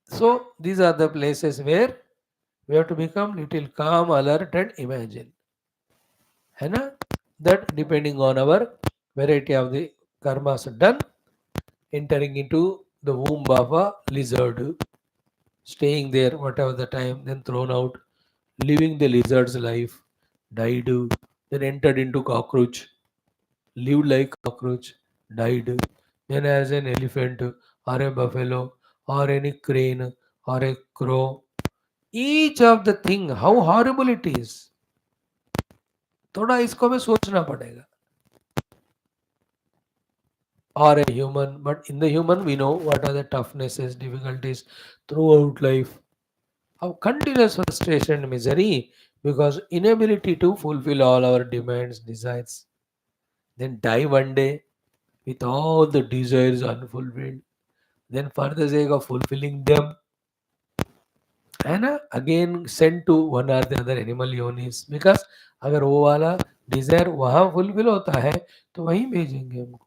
[SPEAKER 1] So these are the places where we have to become little calm, alert and imagine. है ना? That depending on our variety of the karmas done, entering into the womb of a lizard, staying there whatever the time, then thrown out, living the lizard's life, died, then entered into cockroach, lived like cockroach, died, then as an elephant or a buffalo or any crane or a crow. Each of the thing, how horrible it is. थोड़ा इसको हमें सोचना पड़ेगा. Or a human, but in the human we know what are the toughnesses, difficulties throughout life. How continuous frustration and misery because inability to fulfill all our demands, desires. Then die one day with all the desires unfulfilled. Then for the sake of fulfilling them, and again sent to one or the other animal yonis, because अगर वो वाला Dzire वहां fulfil होता है तो वहीं भेजेंगे हमको.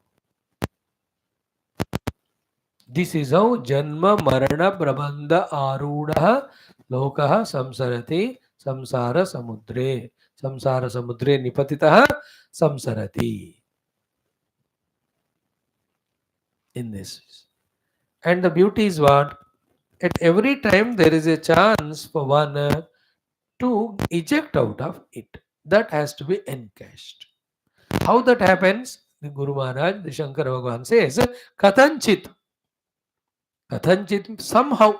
[SPEAKER 1] दिस इज हाउ जन्म मरण प्रबंध आरूढ़ लोकः संसरति संसार समुद्रे निपतितः संसरति. In this, and the beauty is what? At every time there is a chance for one to eject out of it. that has to be encashed. How that happens? The Guru Maharaj, the Shankara Bhagavan says, Kathanchit. Kathanchit, somehow.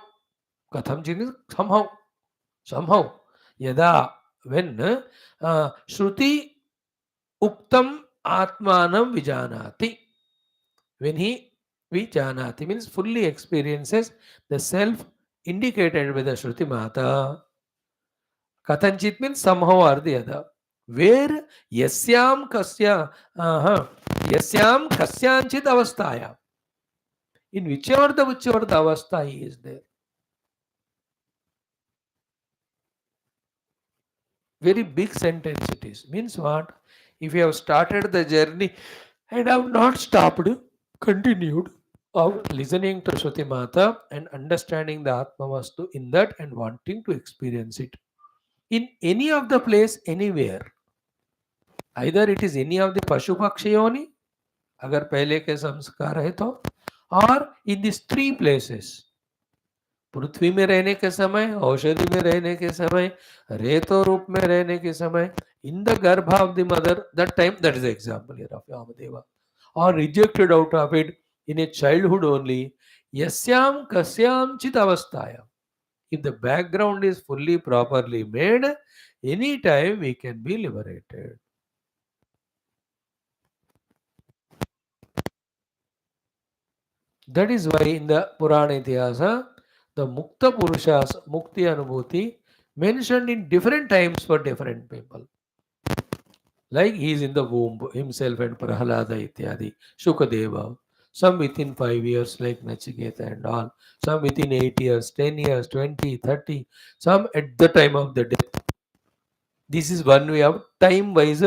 [SPEAKER 1] Kathanchit is somehow. Somehow. Yada, when Shruti Uktam Atmanam Vijanati. When he Vijanati means fully experiences the self indicated by the Shruti Mata. Kathanchit means somehow or the other. Where yasyam kasyanchit avastaya. In whichever the avastha he is there. Very big sentence it is. Means what? If you have started the journey and have not stopped, continued of listening to Shruti Mata and understanding the Atma Vastu in that and wanting to experience it. In any of the place, anywhere. Either it is any of the Pashu Pakshi Yoni, अगर पहले के संस्कार है तो, और in this three places, पृथ्वी में रहने के समय, औषधि में रहने के समय, रेतो रूप में रहने के समय, in the garbha of the mother, that time, that is the example here of Vamadeva, or rejected out of it in a childhood only, yasyam kasyam chit avasthaya. If the background is fully properly made, any time we can be liberated. That is why in the Purana Itihasa, the Mukta Purushas, Mukti Anubhuti, mentioned in different times for different people. Like he is in the womb, himself and Prahalada Ityadi, Shukadeva. Some within 5 years, like Nachiketa and all. Some within 8 years, 10 years, 20, 30. Some at the time of the death. This is one way of time-wise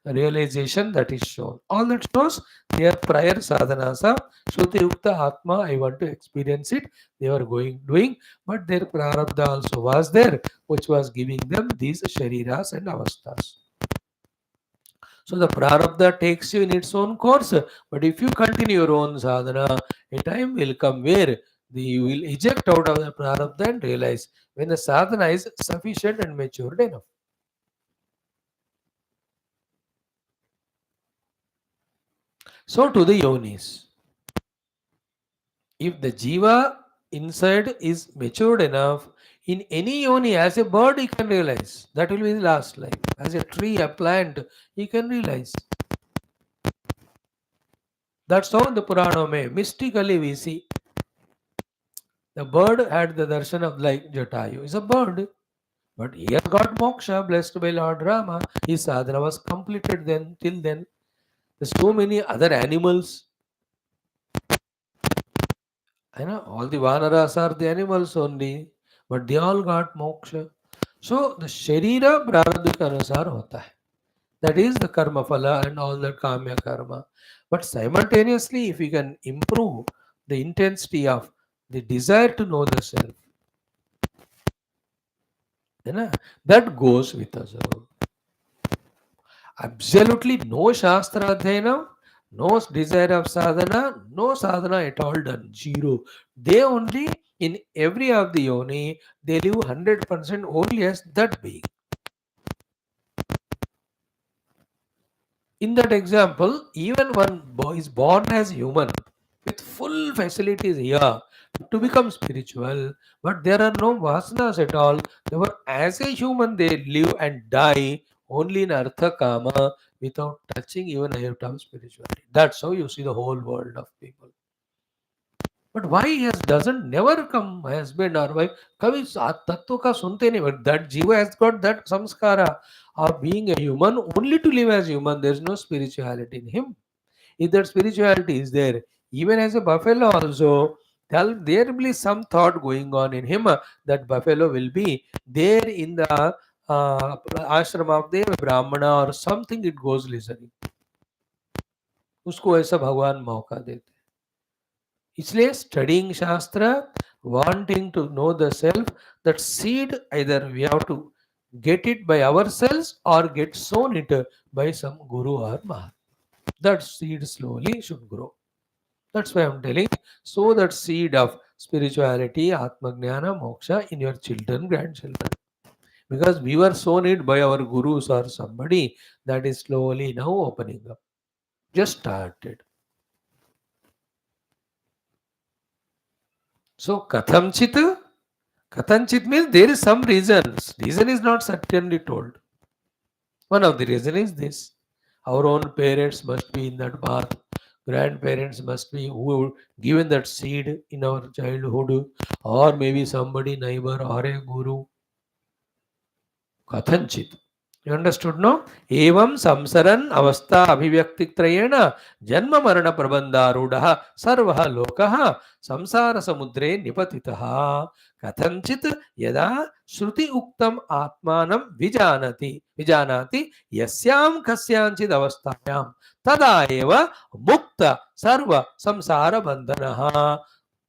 [SPEAKER 1] realization that is shown. All that shows their prior sadhanas of Shruti Yukta Atma, I want to experience it. They were doing, but their prarabdha also was there, which was giving them these shariras and avasthas. So the prarabdha takes you in its own course, but if you continue your own sadhana, a time will come where you will eject out of the prarabdha and realize when the sadhana is sufficient and matured enough. So to the yonis, if the jiva inside is matured enough, in any yoni, as a bird, he can realize that will be the last life. As a tree, a plant, he can realize. That's how the Purana may mystically we see. The bird had the darshan of like Jatayu. Is a bird, but he has got moksha, blessed by Lord Rama. His sadhana was completed then. Till then, there's so many other animals. I know all the vanaras are the animals only, but they all got moksha. So the sharira prarabdha anusar hota hai. That is the karma phala and all the kamya karma. But simultaneously, if we can improve the intensity of the desire to know the self, that goes with us all. Absolutely no shastra adhyayana, no desire of sadhana, no sadhana at all done, zero. They only, in every of the yoni, they live 100% only as that being. In that example, even one boy is born as human with full facilities here to become spiritual, but there are no vasanas at all. They were as a human, they live and die only in artha kama without touching even a iota of spirituality. That's how you see the whole world of people. But why he has doesn't never come husband or wife? कभी तत्व का सुनते नहीं. But that jiva has got that samskara of being a human only to live as human. There is no spirituality in him. If that spirituality is there, even as a buffalo also, there will be some thought going on in him that buffalo will be there in the ashram of the brahmana or something. It goes listening. उसको ऐसा भगवान मौका देते. इसलिए studying shastra, wanting to know the self, that seed either we have to get it by ourselves or get sown it by some guru or mahat. That seed slowly should grow. That's why I'm telling, sow that seed of spirituality, atma jnana, moksha in your children, grandchildren. because we were shown it by our gurus or somebody that is slowly now opening up. Just started. So Kathanchit means there is some reasons. Reason is not certainly told. One of the reason is this. Our own parents must be in that path. Grandparents must be who given that seed in our childhood, or maybe somebody neighbor or a guru. Kathanchit. You understood, no? Evam samsaran avastha abhivyaktitrayena janma marana prabandharudaha sarvaha lokaha samsara samudre nipatitaha kathanchit yada shruti uktam atmanam vijanati yasyam kasyanchid avasthayam tada eva mukta sarva samsara bandhanaha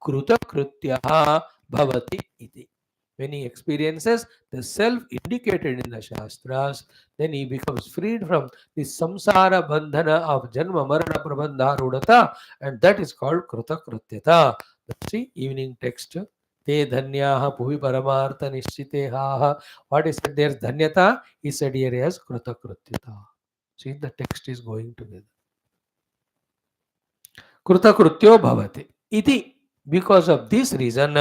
[SPEAKER 1] krutakrityaha bhavati iti. When he experiences the self indicated in the Shastras, then he becomes freed from the samsara bandhana of janma marana prabandha rudata, and that is called kruta krutyata. That's the evening text. Te dhanyaha puvi paramartha nishchitehaha. What is said there? Dhanyata is said here as kruta krutyata. See, the text is going together. Kruta krutyo bhavati. Iti. Because of this reason,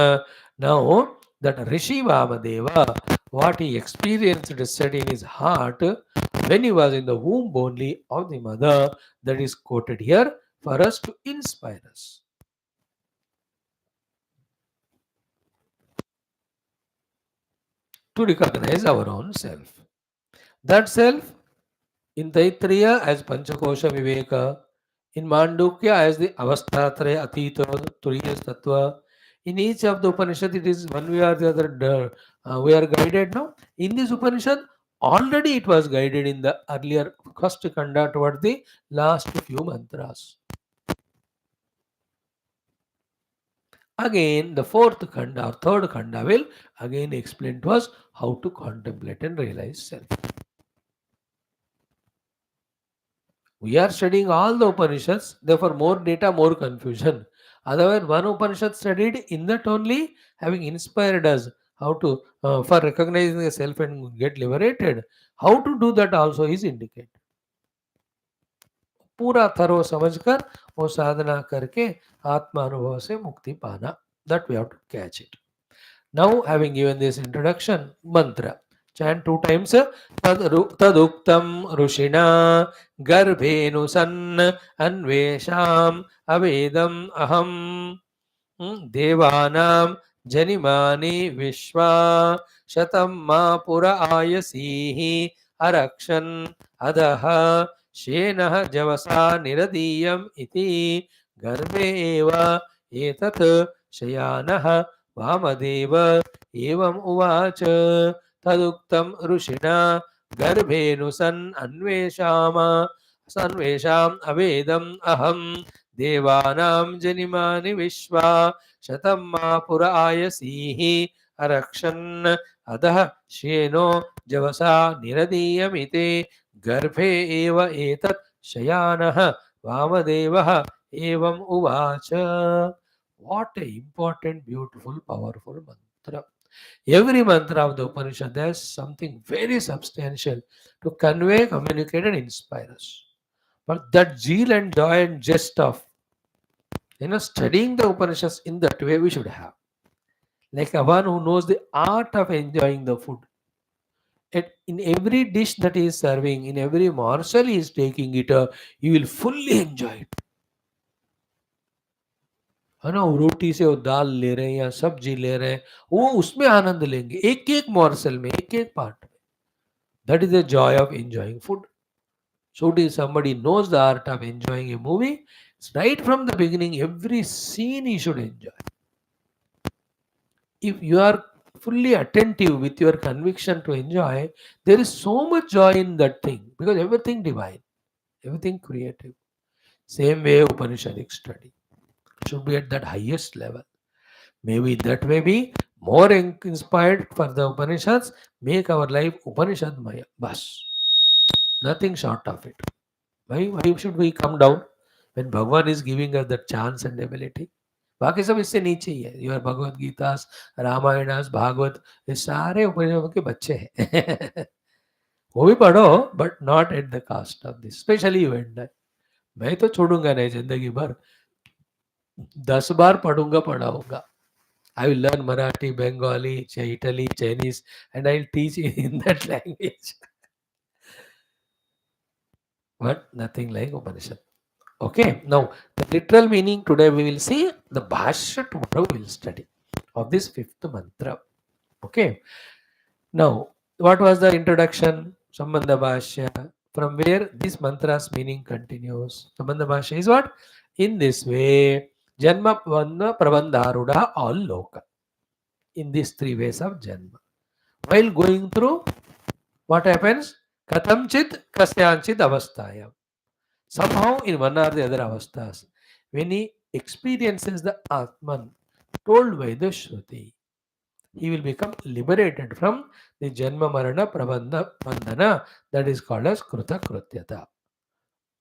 [SPEAKER 1] now that Rishi Vamadeva, what he experienced said in his heart when he was in the womb only of the mother, that is quoted here for us to inspire us. To recognize our own self. That self in Aitareya as Panchakosha Viveka, in Mandukya as the Avasthatraya Atita Turiya Tattva. In each of the Upanishad, it is one way or the other we are guided now. In this Upanishad, already it was guided in the earlier first kanda toward the last few mantras. Again, the fourth kanda or third kanda will again explain to us how to contemplate and realize self. We are studying all the Upanishads, therefore more data, more confusion. Otherwise, one Upanishad studied in that only, having inspired us how to, for recognizing the self and get liberated. How to do that also is indicated. पूरा thorough समझकर वो साधना करके आत्मा अनुभव से मुक्ति पाना. That we have to catch it. Now, having given this introduction, mantra. Chant 2 times. Taduktam rushina garbhenu san anvesham avedam aham devanam janimani vishwa shatam ma pura ayasihi arakshan adaha shenah javasa niradiyam iti garbhe eva etat shayanah Vamdev एवं उवाच तदुक्तं ऋषिणा गर्भेनु सन् अन्वेषाम् अवेदम् अहं देवानां जनिमानि विश्वा शतं मा पुर आयसीः अरक्षन् अधः श्येनो जवसा निरदीयमिते गर्भे एव एतत् शयानः वामदेवः एवं उवाच. What a important, beautiful, powerful mantra. Every mantra of the Upanishad has something very substantial to convey, communicate, and inspire us. But that zeal and joy and zest of studying the Upanishads in that way we should have. Like a one who knows the art of enjoying the food. In every dish that he is serving, in every morsel he is taking it, you will fully enjoy it. है ना, वो रोटी से वो दाल ले रहे हैं या सब्जी ले रहे हैं, वो उसमें आनंद लेंगे एक एक मॉर्सल में, एक एक पार्ट में. That is the joy of enjoying food. So if somebody knows the art of enjoying a movie, right from the beginning, every scene he should enjoy. If you are fully attentive with your conviction to enjoy, there is so much joy in that thing, because everything divine, everything creative. Same way Upanishadic study should be at that highest level. Maybe that may be more inspired for the Upanishads, make our life Upanishadmaya. Bas. Nothing short of it. Why should we come down when Bhagavan is giving us that chance and ability? बाकी सब इससे नीचे ही है. Your Bhagavad Gitas, Ramayanas, Bhagavat, ये सारे उपनिषदों के बच्चे हैं. वो भी पढ़ो, but not at the cost of this, specially you and I. मैं तो छोड़ूंगा नहीं जिंदगी भर, 10 बार पढ़ूंगा पढ़ाऊंगा. I will learn Marathi, Bengali, Italy, Chinese, and I'll teach in that language. But nothing like Upanishad. Okay, now the literal meaning today we will see, the Bhashya tomorrow we will study of this fifth mantra. Okay, now what was the introduction? Sambandha Bhashya, from where this mantra's meaning continues. Sambandha Bhashya is what? In this way, Janma Vandha Prabandharuda all loka. In these 3 ways of Janma. While going through, what happens? Katamchit kasyanchit avasthayam. Somehow in one or the other avasthas, when he experiences the Atman told by the Shruti, he will become liberated from the Janma Marana Prabandha Bandhana, that is called as Kruta Krutyata.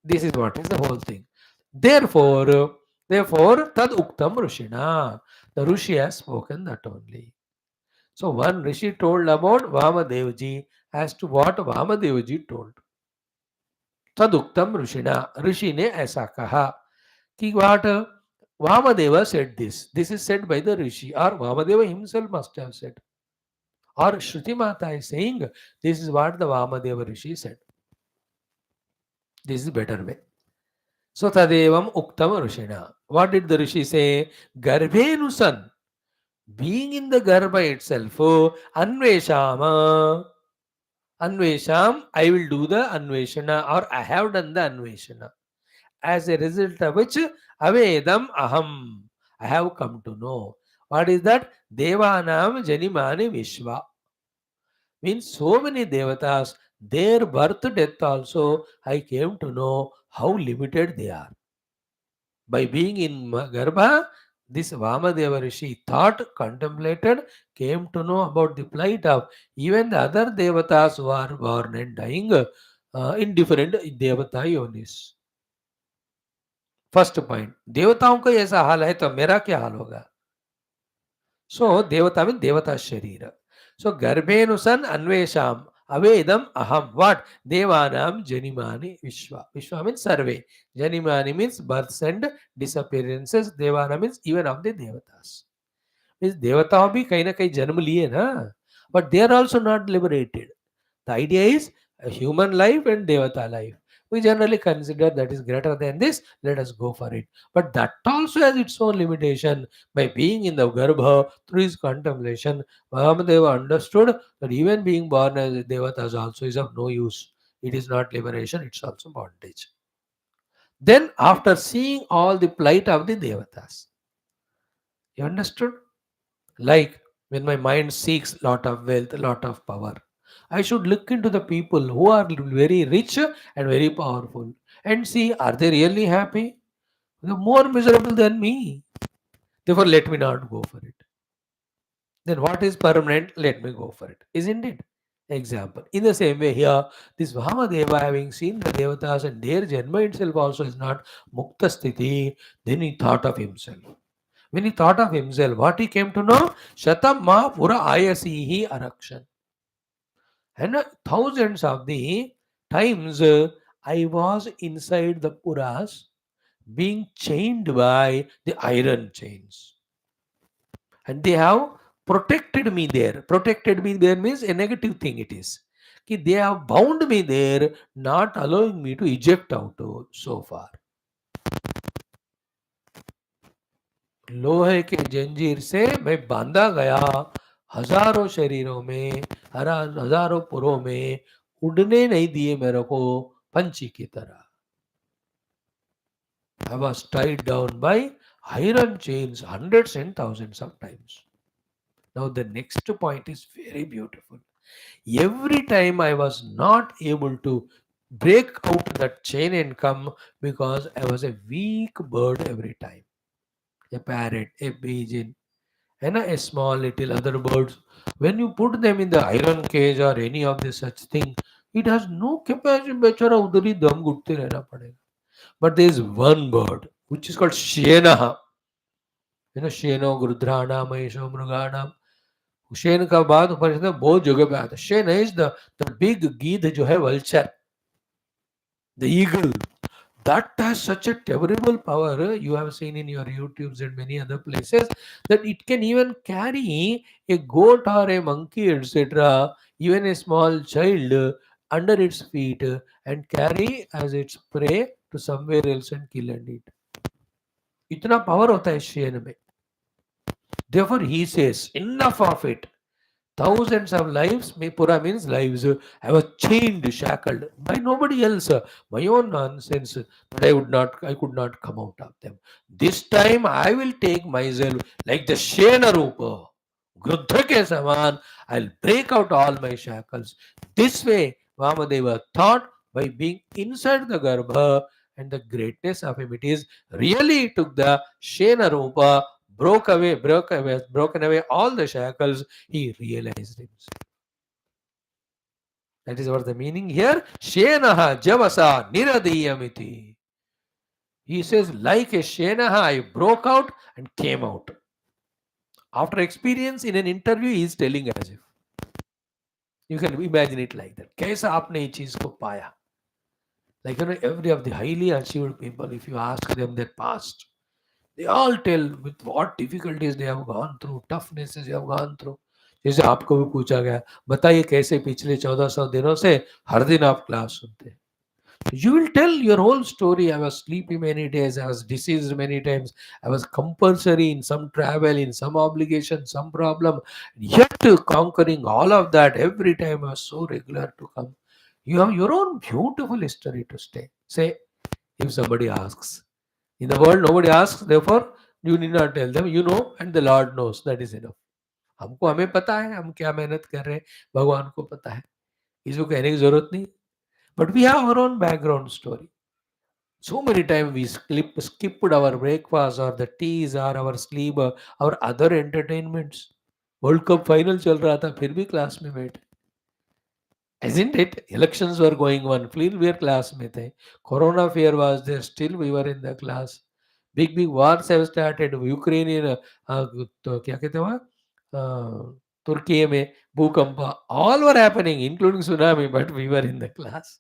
[SPEAKER 1] This is what is the whole thing. Therefore, Tad Uktam Rishina. The Rishi has spoken that only. So one Rishi told about Vamadevji as to what Vamadevji told. Taduktam Rishina. Rishi ne aisa kaha. Ki what Vamadeva said this. This is said by the Rishi, or Vamadeva himself must have said. Or Shruti Mata is saying, this is what the Vamadeva Rishi said. This is better way. So Tadevam Uktam Rishina. What did the Rishi say? Garbhenusan. Being in the Garbha itself, Anveshama. Anvesham, I will do the Anveshana, or I have done the Anveshana. As a result of which, Avedam Aham, I have come to know. What is that? Devanam Janimani Vishwa. Means so many devatas, their birth, death also, I came to know how limited they are. By being in Garbha, this Vamadeva Rishi thought, contemplated, came to know about the plight of even the other devatas who are born and dying in different devata yonis. First point, देवताओं का ऐसा हाल है तो मेरा क्या हाल होगा? सो देवता mean देवता शरीर. सो गर्भेनुसन अन्वेषाम अवेदम अहम. व्हाट? देवानाम जनिमानि विश्वा. विश्वा मीन्स सर्वे. जनिमानि मीन्स बर्थ्स एंड डिसअपियरेंसेस. देवाना मीन्स इवन ऑफ द देवतास. मीन्स देवताओं भी कहीं ना कहीं जन्म लिए ना, but they are also not liberated. The idea is a human life and Devata life. We generally consider that is greater than this, let us go for it. But that also has its own limitation. By being in the Garbha, through his contemplation, Vamadeva understood that even being born as a Devatas also is of no use. It is not liberation, it's also bondage. Then, after seeing all the plight of the Devatas, you understood? Like when my mind seeks lot of wealth, lot of power, I should look into the people who are very rich and very powerful and see, are they really happy? They're more miserable than me. Therefore, let me not go for it. Then what is permanent? Let me go for it. Isn't it? Example. In the same way here, this Vamadeva, having seen the Devatas and their Janma itself also is not Mukta Sthiti, then he thought of himself. When he thought of himself, what he came to know? Shatam ma pura ayasihi arakshan. And thousands of the times I was inside the puras being chained by the iron chains. And they have protected me there. Protected me there means a negative thing it is. They have bound me there, not allowing me to eject out so far. लोहे के जंजीर से मैं बांधा गया, हजारों शरीरों में, हजारों पुरों में, उड़ने नहीं दिए मेरे को पंछी की तरह. I was tied down by iron chains hundreds and thousands of times. Now the next point is very beautiful. Every time I was not able to break out that chain and come, because I was a weak bird every time. A parrot, a pigeon, and a small little other birds. When you put them in the iron cage or any of this such thing, it has no capacity. बेचारा उधर ही दम घुटते रहना पड़ेगा. But there is one bird which is called Shenaha. शेनो गृध्राणाम महेशो मृगाणाम, शेन का बाद उपनिषद में बहुत जगह पे आता है. शेन इज द बिग गीध जो है, vulture, the eagle. That has such a terrible power. You have seen in your YouTubes and many other places that it can even carry a goat or a monkey, etc., even a small child under its feet and carry as its prey to somewhere else and kill and eat. इतना power होता है Shane में. Therefore, he says, enough of it. Thousands of lives, pura means lives, I was chained, shackled by nobody else. My own nonsense, but I could not come out of them. This time I will take myself like the Shena Rupa, Grudha ke saman. I'll break out all my shackles. This way, Vamadeva thought, by being inside the Garbha and the greatness of him, it is really took the Shena Rupa, broken away all the shackles. He realized himself. That is what the meaning here. Shenaha javasa niradiyamiti. He says, like a shenaha, I broke out and came out. After experience in an interview, he is telling as if. You can imagine it like that. कैसा आपने ये चीज को पाया? Like every of the highly achieved people, if you ask them their past, they all tell with what difficulties they have gone through, toughnesses they have gone through. जैसे आपको भी पूछा गया, बताइए कैसे पिछले 1400 दिनों से हर दिन आप क्लास सुनते हैं. You will tell your whole story. I was sleepy many days, I was diseased many times, I was compulsory in some travel, in some obligation, some problem, yet conquering all of that every time I was so regular to come. You have your own beautiful history to say. If somebody asks, in the world nobody asks, therefore you need not tell them, you know, and the Lord knows. That is enough. हमको हमें पता है हम क्या मेहनत कर रहे हैं, भगवान को पता है, इसको कहने की जरूरत नहीं. But we have our own background story. So many times we skipped our breakfast or the teas or our sleep or our other entertainments. World Cup final चल रहा था फिर भी क्लास में बैठे. Isn't it? Elections were going on, still we were class में थे. Corona fear was there, still we were in the class. Big wars have started. Ukrainian तो क्या कहते हैं वहाँ, तुर्की में भूकंप, all were happening, including tsunami, but we were in the class.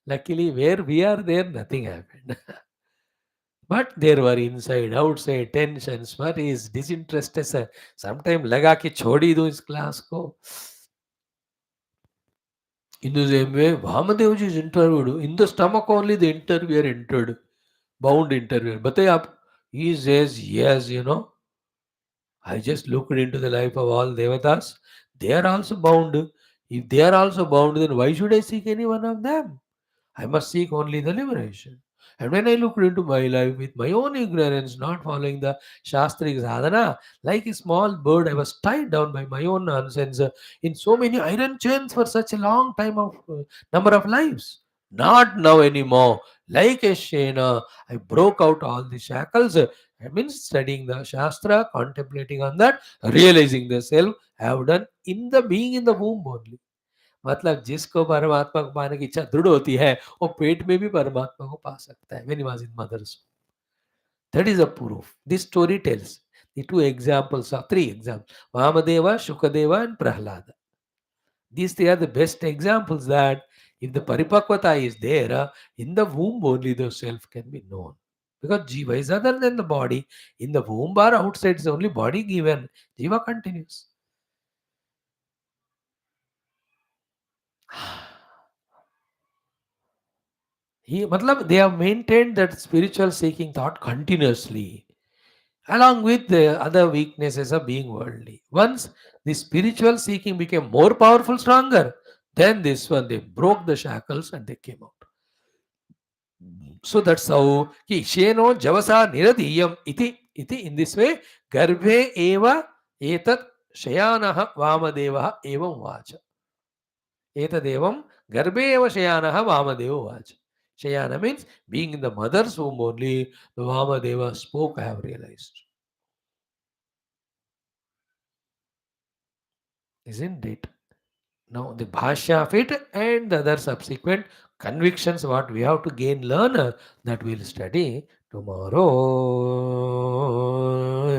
[SPEAKER 1] Luckily, where we are there, nothing happened. But there were inside, outside tensions, worries, disinterested. Sometimes लगा कि छोड़ ही दूं इस क्लास को. In the same way, Vamadev is interviewed. In the stomach only the interviewer entered. Bound interviewer. बताइए आप. He says, yes, I just looked into the life of all Devatas. They are also bound. If they are also bound, then why should I seek any one of them? I must seek only the liberation. And when I looked into my life with my own ignorance, not following the Shastric sadhana, like a small bird, I was tied down by my own nonsense in so many iron chains for such a long time of number of lives. Not now anymore. Like a Shena, I broke out all the shackles. I mean, studying the Shastra, contemplating on that, realizing the self, I have done in the being in the womb only. मतलब जिसको परमात्मा को पाने की इच्छा दृढ़ होती है, वो पेट में भी परमात्मा को पा सकता है. When he was in mother's womb. That is a proof. This story tells the three examples: Vamadeva, Shukadeva, and Prahlada. These three are the best examples that if the paripakvata is there, in the womb only the self can be known. Because Jiva is other than the body. In the womb or outside is only body given. Jiva continues. They have maintained that spiritual seeking thought continuously, along with the other weaknesses of being worldly. Once the spiritual seeking became more powerful, stronger, then this one they broke the shackles and they came out. So that's how Sheno Javasa Niradiyam iti in this way, Garbhe eva etat Shayanaha Vamadeva evam vacha. Etadevam Garbhe eva Shayanaha Vamadeva vacha. Shayana means being in the mother's womb only, the Vamadeva spoke, I have realized. Isn't it? Now the Bhashya of it and the other subsequent convictions, what we have to gain, learn, that we'll study tomorrow.